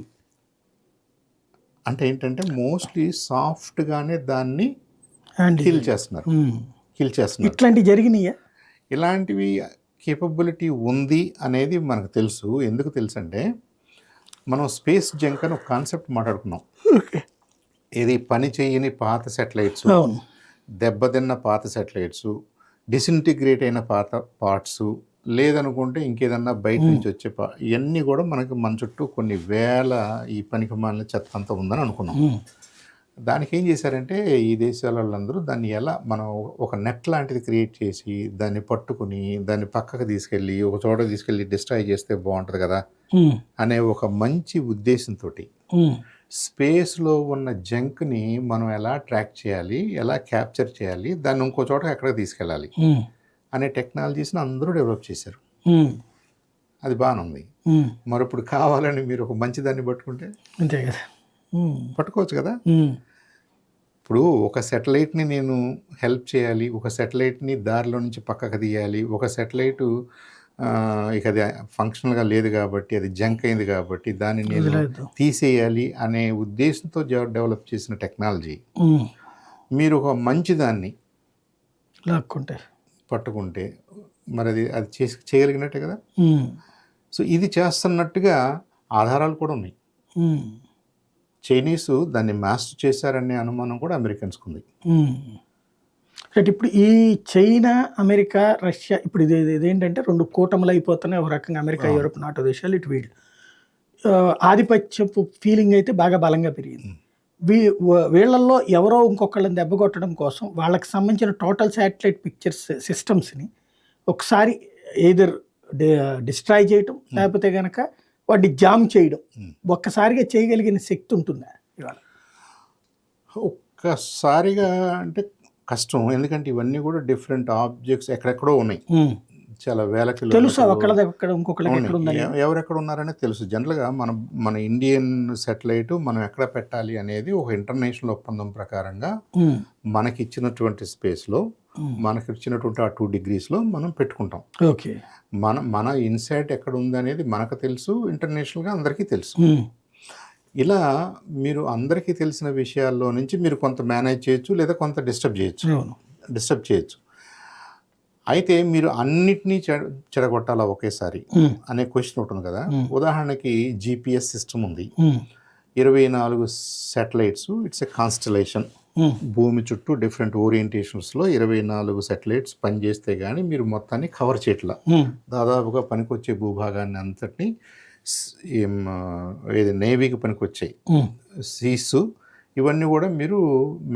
అంటే ఏంటంటే మోస్ట్లీ సాఫ్ట్గానే దాన్ని హ్యాండిల్ కిల్ చేస్తున్నారు. ఇట్లాంటివి జరిగినాయా? ఇలాంటివి కేపబిలిటీ ఉంది అనేది మనకు తెలుసు. ఎందుకు తెలుసు అంటే మనం స్పేస్ జంక్ అని ఒక కాన్సెప్ట్ మాట్లాడుకున్నాం. ఇది పని చేయని పాత సెటిలైట్స్, అవును. దెబ్బతిన్న పాత సెటిలైట్స్, డిసింటిగ్రేట్ అయిన పాత పార్ట్స్, లేదనుకుంటే ఇంకేదన్నా బయట నుంచి వచ్చే ఇవన్నీ కూడా మనకి మన చుట్టూ కొన్ని వేల ఈ పనికి మాలిన చెత్త అంతా ఉందని అనుకున్నాం. దానికి ఏం చేశారంటే ఈ దేశాల వాళ్ళందరూ దాన్ని ఎలా మనం ఒక నెట్ లాంటిది క్రియేట్ చేసి దాన్ని పట్టుకుని దాన్ని పక్కకు తీసుకెళ్ళి ఒక చోట తీసుకెళ్ళి డిస్ట్రాయ్ చేస్తే బాగుంటుంది కదా అనే ఒక మంచి ఉద్దేశంతో స్పేస్లో ఉన్న జంక్ని మనం ఎలా ట్రాక్ చేయాలి, ఎలా క్యాప్చర్ చేయాలి, దాన్ని ఇంకో చోట ఎక్కడికి తీసుకెళ్ళాలి అనే టెక్నాలజీస్ని అందరూ డెవలప్ చేశారు. అది బాగానే ఉంది. మరి ఇప్పుడు కావాలని మీరు ఒక మంచి దాన్ని పట్టుకుంటే అంతే కదా, పట్టుకోవచ్చు కదా. ఇప్పుడు ఒక సెటిలైట్ని నేను హెల్ప్ చేయాలి, ఒక సెటిలైట్ని దారిలో నుంచి పక్కకు తీయాలి, ఒక సెటిలైట్ ఇక అది ఫంక్షనల్గా లేదు కాబట్టి అది జంక్ అయింది కాబట్టి దాన్ని నేను తీసేయాలి అనే ఉద్దేశంతో డెవలప్ చేసిన టెక్నాలజీ మీరు ఒక మంచి దాన్ని లాక్కుంటే పట్టుకుంటే మరి అది చేయగలిగినట్టే కదా. సో ఇది చేస్తున్నట్టుగా ఆధారాలు కూడా ఉన్నాయి. చైనీస్ దాన్ని మాస్టర్ చేశారనే అనుమానం కూడా అమెరికన్స్కి ఉంది. రైట్. ఇప్పుడు ఈ చైనా, అమెరికా, రష్యా ఇప్పుడు ఇదేంటంటే 2 కూటములు అయిపోతున్నాయి. ఒక రకంగా అమెరికా, యూరోప్, నాటో దేశాలు, ఇటు వీళ్ళు ఆధిపత్యపు ఫీలింగ్ అయితే బాగా బలంగా పెరిగింది. వీళ్ళల్లో ఎవరో ఇంకొకళ్ళని దెబ్బ కొట్టడం కోసం వాళ్ళకి సంబంధించిన టోటల్ శాటిలైట్ పిక్చర్స్ సిస్టమ్స్ని ఒకసారి ఏదర్ డిస్ట్రాయ్ చేయటం లేకపోతే కనుక వాటిని జామ్ చేయడం ఒక్కసారిగా చేయగలిగిన శక్తి ఉంటుందా ఇవాళ? ఒక్కసారిగా అంటే కష్టం, ఎందుకంటే ఇవన్నీ కూడా డిఫరెంట్ ఆబ్జెక్ట్స్ ఎక్కడెక్కడో ఉన్నాయి, చాలా వేల కిలోమీటర్లు ఎవరెక్కడ ఉన్నారనే తెలుసు. జనరల్గా మన ఇండియన్ సెటిలైట్ మనం ఎక్కడ పెట్టాలి అనేది ఒక ఇంటర్నేషనల్ ఒప్పందం ప్రకారంగా మనకి ఇచ్చినటువంటి స్పేస్లో మనకి ఇచ్చినటువంటి ఆ 2 degreesలో మనం పెట్టుకుంటాం. ఓకే, మన ఇన్సైట్ ఎక్కడ ఉంది అనేది మనకు తెలుసు, ఇంటర్నేషనల్గా అందరికీ తెలుసు. ఇలా మీరు అందరికీ తెలిసిన విషయాల్లో నుంచి మీరు కొంత మేనేజ్ చేయొచ్చు లేదా కొంత డిస్టర్బ్ చేయొచ్చు. అయితే మీరు అన్నిటినీ చెడగొట్టాలా ఒకేసారి అనే క్వశ్చన్ ఉంటుంది కదా. ఉదాహరణకి GPS సిస్టమ్ ఉంది, 24 శాటిలైట్స్, ఇట్స్ ఎ కాన్స్టలేషన్. భూమి చుట్టూ డిఫరెంట్ ఓరియంటేషన్స్లో 24 శాటిలైట్స్ పనిచేస్తే కానీ మీరు మొత్తాన్ని కవర్ చేయట్లా. దాదాపుగా పనికొచ్చే భూభాగాన్ని అంతటిని ఏది నేవీకి పనికొచ్చాయి సీస్ ఇవన్నీ కూడా మీరు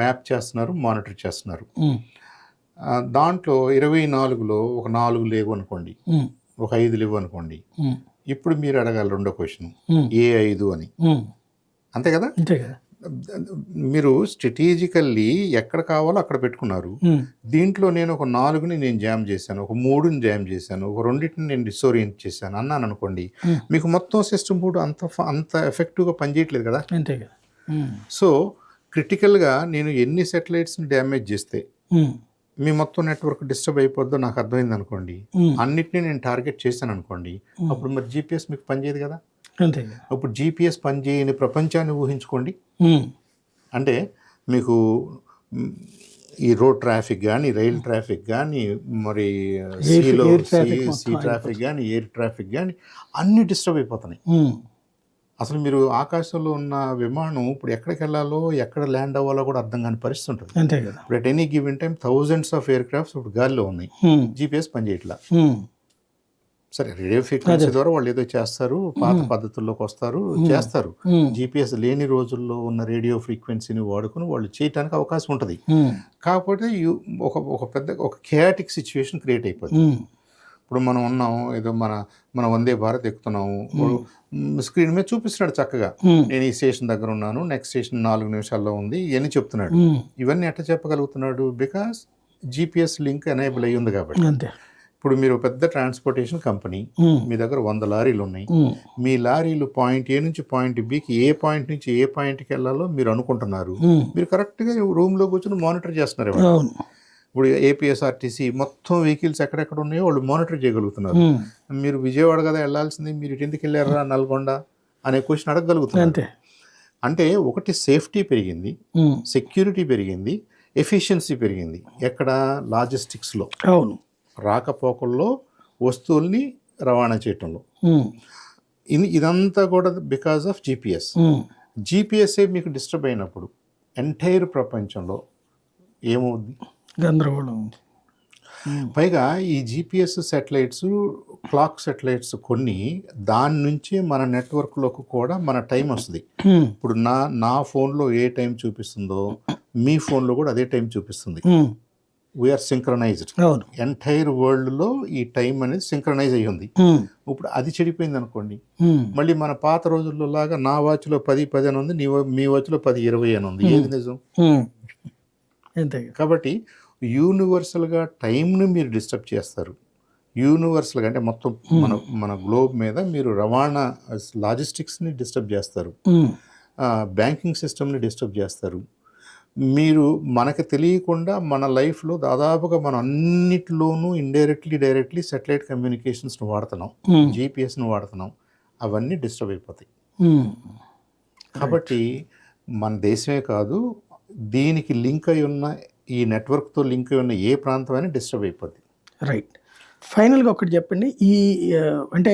మ్యాప్ చేస్తున్నారు, మానిటర్ చేస్తున్నారు. ఉమ్, దాంట్లో 24లో ఒక 4 లేవు అనుకోండి, ఉమ్, ఒక 5 లేవు అనుకోండి. ఉమ్, ఇప్పుడు మీరు అడగాలి రెండో క్వశ్చన్, ఉమ్, ఏ 5 అని. ఉమ్, అంతే కదా? అంతే కదా. మీరు స్ట్రాటజికల్లీ ఎక్కడ కావాలో అక్కడ పెట్టుకున్నారు. ఉమ్, దీంట్లో నేను ఒక 4ని నేను జామ్ చేశాను, ఒక 3ని జామ్ చేశాను, ఒక 2ని నేను డిసోరియంట్ చేశాను అన్నాను అనుకోండి, ఉమ్, మీకు మొత్తం సిస్టమ్ బోర్డు అంత ఎఫెక్టివ్గా పనిచేయట్లేదు కదా. అంతే కదా. ఉమ్, సో క్రిటికల్గా నేను ఎన్ని సెటిలైట్స్ని డ్యామేజ్ చేస్తే ఉమ్, మీ మొత్తం నెట్వర్క్ డిస్టర్బ్ అయిపోద్దో నాకు అర్థమైంది అనుకోండి, ఉమ్, అన్నిటినీ నేను టార్గెట్ చేశాను అనుకోండి, ఉమ్, అప్పుడు మరి జీపీఎస్ మీకు పనిచేయదు కదా. అంతే కదా. అప్పుడు జీపీఎస్ పనిచేయని ప్రపంచాన్ని ఊహించుకోండి. ఉమ్, అంటే మీకు మ్, ఈ రోడ్ ట్రాఫిక్ కానీ, రైల్ ట్రాఫిక్ కానీ, మరి సీలో ఎయిర్ ట్రాఫిక్ సీ ట్రాఫిక్ కానీ, ఎయిర్ ట్రాఫిక్ కానీ అన్నీ డిస్టర్బ్ అయిపోతున్నాయి. ఉమ్, అసలు మీరు ఆకాశంలో ఉన్న విమానం ఇప్పుడు ఎక్కడికి వెళ్ళాలో, ఎక్కడ ల్యాండ్ అవ్వాలో కూడా అర్థం కాని పరిస్థితి ఉంటుంది. అంతే కదా. ఇప్పుడు at any given time thousands of air crafts ఇప్పుడు గాలిలో ఉన్నాయి, ఉమ్, జీపీఎస్ పనిచేయట్లా. ఉమ్, సరే, రేడియో ఫ్రీక్వెన్సీ ద్వారా వాళ్ళు ఏదో చేస్తారు, పాత పద్ధతుల్లోకి వస్తారు, చేస్తారు. ఉమ్, జీపీఎస్ లేని రోజుల్లో ఉన్న రేడియో ఫ్రీక్వెన్సీని వాడుకుని వాళ్ళు చేయడానికి అవకాశం ఉంటుంది. ఉమ్, కాకపోతే ఒక పెద్ద ఒక కేయాటిక్ సిచ్యువేషన్ క్రియేట్ అయిపోతుంది. ఉమ్, ఇప్పుడు మనం ఉన్నాం, ఏదో మన వందే భారత్ ఎక్కుతున్నాము, స్క్రీన్ మీద చూపిస్తున్నాడు చక్కగా, ఉమ్, నేను ఈ స్టేషన్ దగ్గర ఉన్నాను, నెక్స్ట్ స్టేషన్ 4 నిమిషాల్లో ఉంది, ఇవన్నీ చెప్తున్నాడు. ఉమ్, ఇవన్నీ ఎట్లా చెప్పగలుగుతున్నాడు? బికాస్ జీపీఎస్ లింక్ ఎనేబుల్ అయ్యి ఉంది కాబట్టి. అంతే. ఇప్పుడు మీరు పెద్ద ట్రాన్స్పోర్టేషన్ కంపెనీ, ఉమ్, మీ దగ్గర 100 లారీలు ఉన్నాయి. ఉమ్, మీ లారీలు పాయింట్ ఏ నుంచి పాయింట్ బికి ఏ పాయింట్ నుంచి ఏ పాయింట్కి వెళ్ళాలో మీరు అనుకుంటున్నారు. ఉమ్, మీరు కరెక్ట్గా రూమ్లో కూర్చొని మానిటర్ చేస్తున్నారు ఇవాళ. అవును. ఇప్పుడు ఏపీఎస్ఆర్టీసీ మొత్తం వెహికల్స్ ఎక్కడెక్కడ ఉన్నాయో వాళ్ళు మానిటర్ చేయగలుగుతున్నారు. ఉమ్, మీరు విజయవాడ కదా వెళ్ళాల్సింది, మీరు ఇటు ఎందుకు వెళ్ళారా నల్గొండ అనే క్వశ్చన్ అడగగలుగుతున్నారు. అంతే. అంటే ఒకటి సేఫ్టీ పెరిగింది, ఉమ్, సెక్యూరిటీ పెరిగింది, ఎఫిషియన్సీ పెరిగింది. ఎక్కడ? లాజిస్టిక్స్లో, అవును. రాకపోకల్లో, వస్తువుల్ని రవాణా చేయటంలో. ఉమ్, ఇదంతా కూడా బికాజ్ ఆఫ్ జీపీఎస్. ఉమ్, జీపీఎస్ఏ మీకు డిస్టర్బ్ అయినప్పుడు ఎంటైర్ ప్రపంచంలో ఏమవుద్ది? గందరగోళం ఉంది. ఉమ్, పైగా ఈ జీపీఎస్ సెటిలైట్స్, క్లాక్ సెటిలైట్స్ కొన్ని దాని నుంచి మన నెట్వర్క్లోకి కూడా మన టైం వస్తుంది. ఉమ్, ఇప్పుడు నా ఫోన్లో ఏ టైం చూపిస్తుందో మీ ఫోన్లో కూడా అదే టైం చూపిస్తుంది. ఉమ్, వీఆర్ సింక్రనైజ్డ్. అవును. ఎంటైర్ వరల్డ్లో ఈ టైం అనేది సింక్రనైజ్ అయ్యి ఉంది. ఉమ్, ఇప్పుడు అది చెడిపోయింది అనుకోండి, ఉమ్, మళ్ళీ మన పాత రోజుల్లో లాగా నా వాచ్లో 10:10 అని ఉంది, మీ వాచ్లో 10:20 అని ఉంది. ఏది నిజం? ఉమ్, అంతే కదా. కాబట్టి యూనివర్సల్గా టైంను మీరు డిస్టర్బ్ చేస్తారు. యూనివర్సల్గా అంటే మొత్తం మన గ్లోబ్ మీద మీరు రవాణా లాజిస్టిక్స్ని డిస్టర్బ్ చేస్తారు, ఉమ్, బ్యాంకింగ్ సిస్టమ్ని డిస్టర్బ్ చేస్తారు. మీరు మనకు తెలియకుండా మన లైఫ్లో దాదాపుగా మనం అన్నిటిలోనూ ఇండైరెక్ట్లీ డైరెక్ట్లీ సెటిలైట్ కమ్యూనికేషన్స్ని వాడుతున్నాం, ఉమ్, జీపీఎస్ని వాడుతున్నాం. అవన్నీ డిస్టర్బ్ అయిపోతాయి. ఉమ్, కాబట్టి మన దేశమే కాదు, దీనికి లింక్ అయి ఉన్న, ఈ నెట్వర్క్తో లింక్ అయి ఉన్న ఏ ప్రాంతమైనా డిస్టర్బ్ అయిపోద్ది. రైట్. ఫైనల్గా ఒకటి చెప్పండి. ఈ అంటే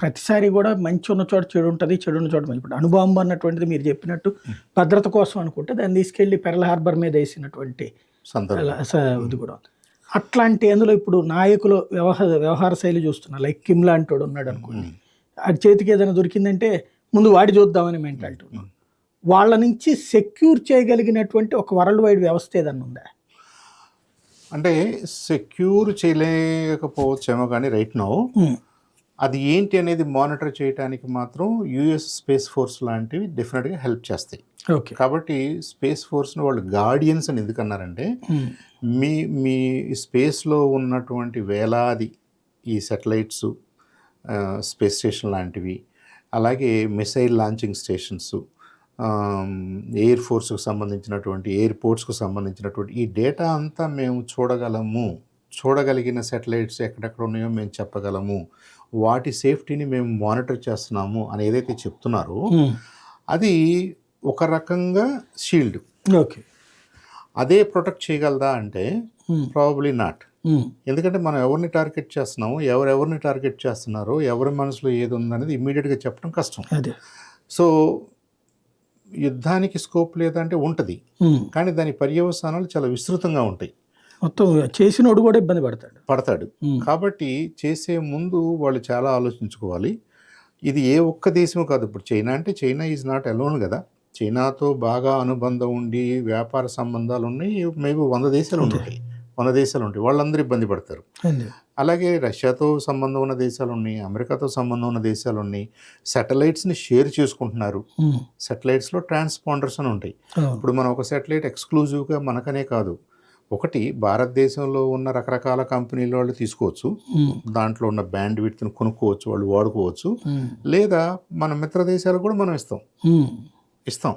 ప్రతిసారి కూడా మంచి ఉన్న చోట చెడు ఉంటుంది, చెడు ఉన్న చోట మంచి. ఇప్పుడు అణుబాంబు అన్నటువంటిది మీరు చెప్పినట్టు భద్రత కోసం అనుకుంటే దాన్ని తీసుకెళ్ళి పెరల్ హార్బర్ మీద వేసినటువంటి ఇది కూడా అట్లాంటి. అందులో ఇప్పుడు నాయకులు వ్యవహార శైలి చూస్తున్నా, లైక్ కిమ్ లాంటి వాడు ఉన్నాడు అనుకోండి, అది చేతికి ఏదైనా దొరికిందంటే ముందు వాడి చూద్దామని మెంటాలిటీ. వాళ్ళ నుంచి సెక్యూర్ చేయగలిగినటువంటి ఒక వరల్డ్ వైడ్ వ్యవస్థ ఏదన్నా ఉందా? అంటే సెక్యూర్ చేయలేకపోవచ్చేమో కానీ రైట్ నౌ అది ఏంటి అనేది మానిటర్ చేయడానికి మాత్రం యుఎస్ స్పేస్ ఫోర్స్ లాంటివి డెఫినెట్గా హెల్ప్ చేస్తాయి. ఓకే. కాబట్టి స్పేస్ ఫోర్స్ని వాళ్ళు గార్డియన్స్ అని ఎందుకన్నారంటే, మీ స్పేస్లో ఉన్నటువంటి వేలాది ఈ సెటిలైట్స్, స్పేస్ స్టేషన్ లాంటివి, అలాగే మిసైల్ లాంచింగ్ స్టేషన్స్, ఎయిర్ ఫోర్స్కు సంబంధించినటువంటి, ఎయిర్పోర్ట్స్కు సంబంధించినటువంటి ఈ డేటా అంతా మేము చూడగలిగిన సెటిలైట్స్ ఎక్కడెక్కడ ఉన్నాయో మేము చెప్పగలము, వాటి సేఫ్టీని మేము మానిటర్ చేస్తున్నాము అని ఏదైతే చెప్తున్నారో అది ఒక రకంగా షీల్డ్. ఓకే. అదే ప్రొటెక్ట్ చేయగలదా అంటే ప్రాబబ్లీ నాట్. ఎందుకంటే మనం ఎవరిని టార్గెట్ చేస్తున్నాము, ఎవరెవరిని టార్గెట్ చేస్తున్నారో, ఎవరి మనసులో ఏది ఉందనేది ఇమ్మీడియట్గా చెప్పడం కష్టం. సో యుద్ధానికి స్కోప్ లేదంటే ఉంటుంది, కానీ దాని పర్యవసానాలు చాలా విస్తృతంగా ఉంటాయి. మొత్తం చేసినోడు కూడా ఇబ్బంది పడతాడు. కాబట్టి చేసే ముందు వాళ్ళు చాలా ఆలోచించుకోవాలి. ఇది ఏ ఒక్క దేశం కాదు. ఇప్పుడు చైనా అంటే చైనా ఈజ్ నాట్ అలోన్ కదా. చైనాతో బాగా అనుబంధం ఉండి వ్యాపార సంబంధాలు ఉన్నాయి, మేబీ 100 దేశాలు ఉంటాయి, 100 దేశాలు ఉంటాయి, వాళ్ళందరూ ఇబ్బంది పడతారు. అలాగే రష్యాతో సంబంధం ఉన్న దేశాలు ఉన్నాయి, అమెరికాతో సంబంధం ఉన్న దేశాలు ఉన్నాయి. శాటిలైట్స్ని షేర్ చేసుకుంటున్నారు. శాటిలైట్స్లో ట్రాన్స్పాండర్స్ అని ఉంటాయి. ఇప్పుడు మనం ఒక శాటిలైట్ ఎక్స్క్లూజివ్గా మనకనే కాదు, ఒకటి భారతదేశంలో ఉన్న రకరకాల కంపెనీల వాళ్ళు తీసుకోవచ్చు, దాంట్లో ఉన్న బ్యాండ్ విడ్త్ని కొనుక్కోవచ్చు, వాళ్ళు వాడుకోవచ్చు, లేదా మన మిత్ర దేశాలకు కూడా మనం ఇస్తాం.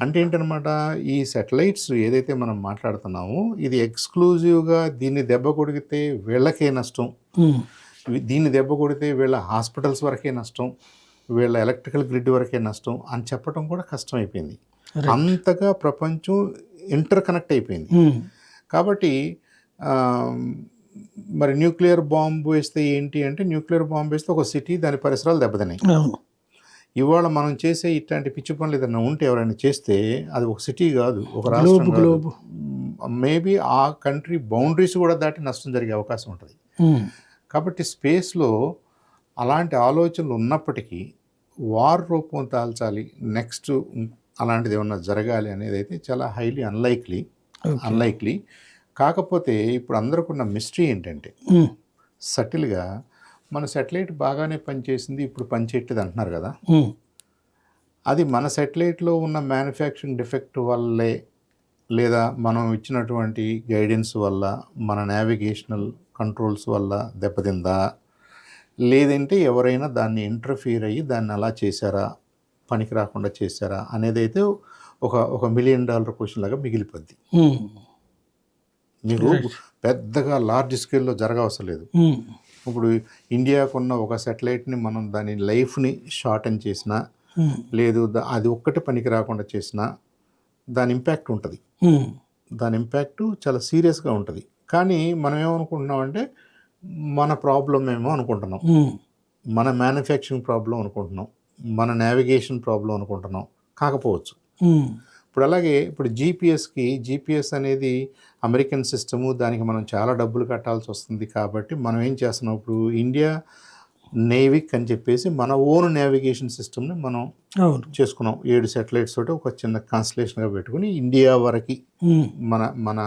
అంటే ఏంటనమాట, ఈ శాటిలైట్స్ ఏదైతే మనం మాట్లాడుతున్నామో ఇది ఎక్స్క్లూజివ్గా దీన్ని దెబ్బ కొడిగితే వీళ్ళకే నష్టం, దీన్ని దెబ్బ కొడితే వీళ్ళ హాస్పిటల్స్ వరకే నష్టం, వీళ్ళ ఎలక్ట్రికల్ గ్రిడ్ వరకే నష్టం అని చెప్పడం కూడా కష్టం అయిపోయింది. అంతగా ప్రపంచం ఇంటర్ కనెక్ట్ అయిపోయింది. కాబట్టి మరి న్యూక్లియర్ బాంబు వేస్తే ఏంటి అంటే, న్యూక్లియర్ బాంబు వేస్తే ఒక సిటీ దాని పరిసరాలు దెబ్బతిన్నాయి. ఇవాళ మనం చేసే ఇట్లాంటి పిచ్చి పనులు ఏదైనా ఉంటే ఎవరైనా చేస్తే అది ఒక సిటీ కాదు, ఒక రాష్ట్రం కాదు, మేబీ ఆ కంట్రీ బౌండరీస్ కూడా దాటి నష్టం జరిగే అవకాశం ఉంటుంది. కాబట్టి స్పేస్లో అలాంటి ఆలోచనలు ఉన్నప్పటికీ వార్ రూపం దాల్చాలి, నెక్స్ట్ అలాంటిది ఏమన్నా జరగాలి అనేది అయితే చాలా హైలీ అన్లైక్లీ. కాకపోతే ఇప్పుడు అందరికున్న మిస్టరీ ఏంటంటే, సటిల్గా మన శాటిలైట్ బాగానే పనిచేసింది, ఇప్పుడు పనిచేయట్లేదు అంటున్నారు కదా, అది మన శాటిలైట్లో ఉన్న మ్యానుఫ్యాక్చరింగ్ డిఫెక్ట్ వల్లే, లేదా మనం ఇచ్చినటువంటి గైడెన్స్ వల్ల, మన నావిగేషనల్ కంట్రోల్స్ వల్ల దెబ్బతిందా, లేదంటే ఎవరైనా దాన్ని ఇంటర్ఫియర్ అయ్యి దాన్ని అలా చేశారా, పనికి రాకుండా చేశారా అనేది అయితే ఒక $1 మిలియన్ క్వశ్చన్ లాగా మిగిలిపోద్ది. మీకు పెద్దగా లార్జ్ స్కేల్లో జరగవసరం లేదు. ఇప్పుడు ఇండియాకున్న ఒక శాటిలైట్ని మనం దాని లైఫ్ని షార్టన్ చేసినా, లేదు అది ఒక్కటి పనికి రాకుండా చేసినా దాని ఇంపాక్ట్ ఉంటుంది. దాని ఇంపాక్ట్ చాలా సీరియస్గా ఉంటుంది. కానీ మనం ఏమనుకుంటున్నామంటే మన ప్రాబ్లం ఏమో అనుకుంటున్నాం, మన మ్యానుఫ్యాక్చరింగ్ ప్రాబ్లం అనుకుంటున్నాం, మన నావిగేషన్ ప్రాబ్లం అనుకుంటున్నాం, కాకపోవచ్చు. ఇప్పుడు అలాగే ఇప్పుడు జీపీఎస్ అనేది అమెరికన్ సిస్టము, దానికి మనం చాలా డబ్బులు కట్టాల్సి వస్తుంది. కాబట్టి మనం ఏం చేస్తున్నాం, ఇప్పుడు ఇండియా నేవిక్ అని చెప్పేసి మన ఓన్ నావిగేషన్ సిస్టమ్ని మనం చేసుకున్నాం. 7 శాటిలైట్స్ తోటి ఒక చిన్న కాన్స్టలేషన్గా పెట్టుకుని ఇండియా వరకు మన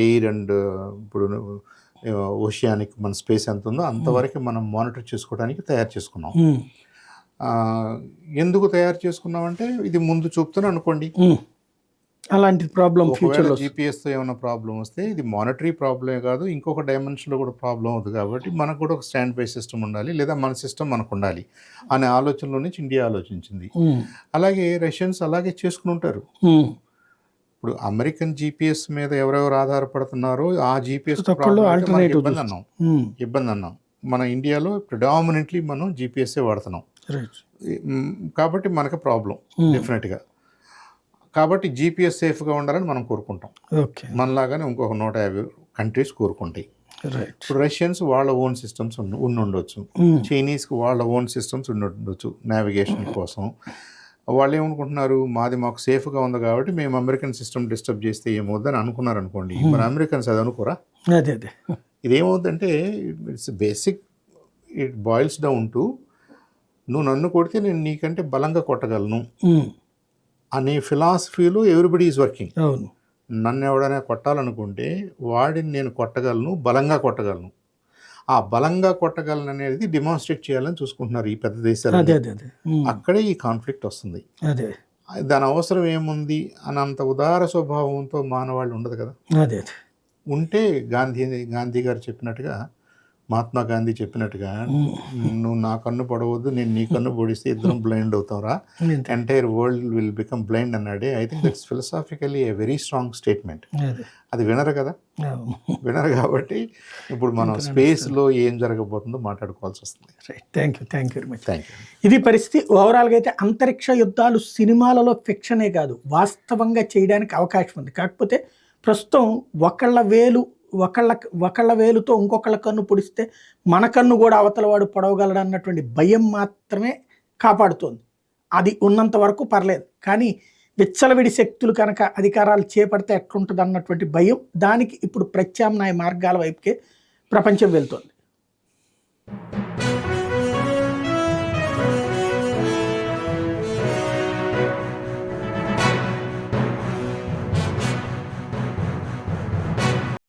ఎయిర్ అండ్ ఇప్పుడు ఓషియానిక్ మన స్పేస్ ఎంత ఉందో అంతవరకు మనం మానిటర్ చేసుకోవడానికి తయారు చేసుకున్నాం. ఎందుకు తయారు చేసుకున్నామంటే ఇది ముందు చూపుతాను అనుకోండి, అలాంటి ప్రాబ్లం ఫ్యూచర్లో జీపీఎస్తో ఏమైనా ప్రాబ్లం వస్తే ఇది మానిటరీ ప్రాబ్లమే కాదు, ఇంకొక డైమెన్షన్లో కూడా ప్రాబ్లం అవుతుంది. కాబట్టి మనకు కూడా ఒక స్టాండ్ బై సిస్టమ్ ఉండాలి, లేదా మన సిస్టమ్ మనకు ఉండాలి అనే ఆలోచనలో నుంచి ఇండియా ఆలోచించింది. అలాగే రష్యన్స్ అలాగే చేసుకుని ఉంటారు. ఇప్పుడు అమెరికన్ జీపీఎస్ మీద ఎవరెవరు ఆధారపడుతున్నారో ఆ జీపీఎస్ ఇబ్బంది అన్నాం. మన ఇండియాలో ప్రిడామినెంట్లీ మనం జీపీఎస్ఏ వాడుతున్నాం. కాబట్టి మనకు ప్రాబ్లం డెఫినెట్గా. కాబట్టి జీపీఎస్ సేఫ్గా ఉండాలని మనం కోరుకుంటాం. మనలాగానే ఇంకొక 150 కంట్రీస్ కోరుకుంటాయి. ఇప్పుడు రష్యన్స్ వాళ్ళ ఓన్ సిస్టమ్స్ ఉండొచ్చు, చైనీస్కి వాళ్ళ ఓన్ సిస్టమ్స్ ఉండొచ్చు నావిగేషన్ కోసం. వాళ్ళు ఏమనుకుంటున్నారు, మాకు సేఫ్గా ఉంది కాబట్టి మేము అమెరికన్ సిస్టమ్ డిస్టర్బ్ చేస్తే ఏమవుద్దని అనుకున్నారు అనుకోండి. మరి అమెరికన్స్ అది అనుకోరా? ఇదేమవుద్దంటే it's basic, it boils down to నువ్వు నన్ను కొడితే నేను నీకంటే బలంగా కొట్టగలను అనే ఫిలాసఫీలో ఎవ్రీబడి ఈజ్ వర్కింగ్. నన్ను ఎవడైనా కొట్టాలనుకుంటే వాడిని నేను కొట్టగలను, బలంగా కొట్టగలను. ఆ బలంగా కొట్టగలను అనేది డిమాన్స్ట్రేట్ చేయాలని చూసుకుంటున్నారు ఈ పెద్ద దేశాలు. అక్కడే ఈ కాన్ఫ్లిక్ట్ వస్తుంది. దాని అవసరం ఏముంది అని అంత ఉదార స్వభావంతో మానవాళ్ళు ఉండదు కదా. ఉంటే గాంధీ గారు చెప్పినట్టుగా, మహాత్మా గాంధీ చెప్పినట్టుగా, నువ్వు నా కన్ను పడవద్దు, నేను నీ కన్ను పొడిస్తే ఇద్దరం బ్లైండ్ అవుతావురా, entire world will become blind అన్నాడే. I think that's philosophically a very strong statement. అది వినరు కదా, వినరు. కాబట్టి ఇప్పుడు మనం స్పేస్లో ఏం జరగబోతుందో మాట్లాడుకోవాల్సి వస్తుంది. Thank you very much. ఇది పరిస్థితి. ఓవరాల్గా అయితే అంతరిక్ష యుద్ధాలు సినిమాలలో ఫిక్షనే కాదు, వాస్తవంగా చేయడానికి అవకాశం ఉంది. కాకపోతే ప్రస్తుతం ఒకళ్ళ వేలుతో ఇంకొకళ్ళ కన్ను పొడిస్తే మన కన్ను కూడా అవతలవాడు పొడవగలడు అన్నటువంటి భయం మాత్రమే కాపాడుతోంది. అది ఉన్నంత వరకు పర్లేదు, కానీ విచ్చలవిడి శక్తులు కనుక అధికారాలు చేపడితే ఎట్లుంటుంది అన్నటువంటి భయం, దానికి ఇప్పుడు ప్రత్యామ్నాయ మార్గాల వైపుకే ప్రపంచం వెళ్తోంది.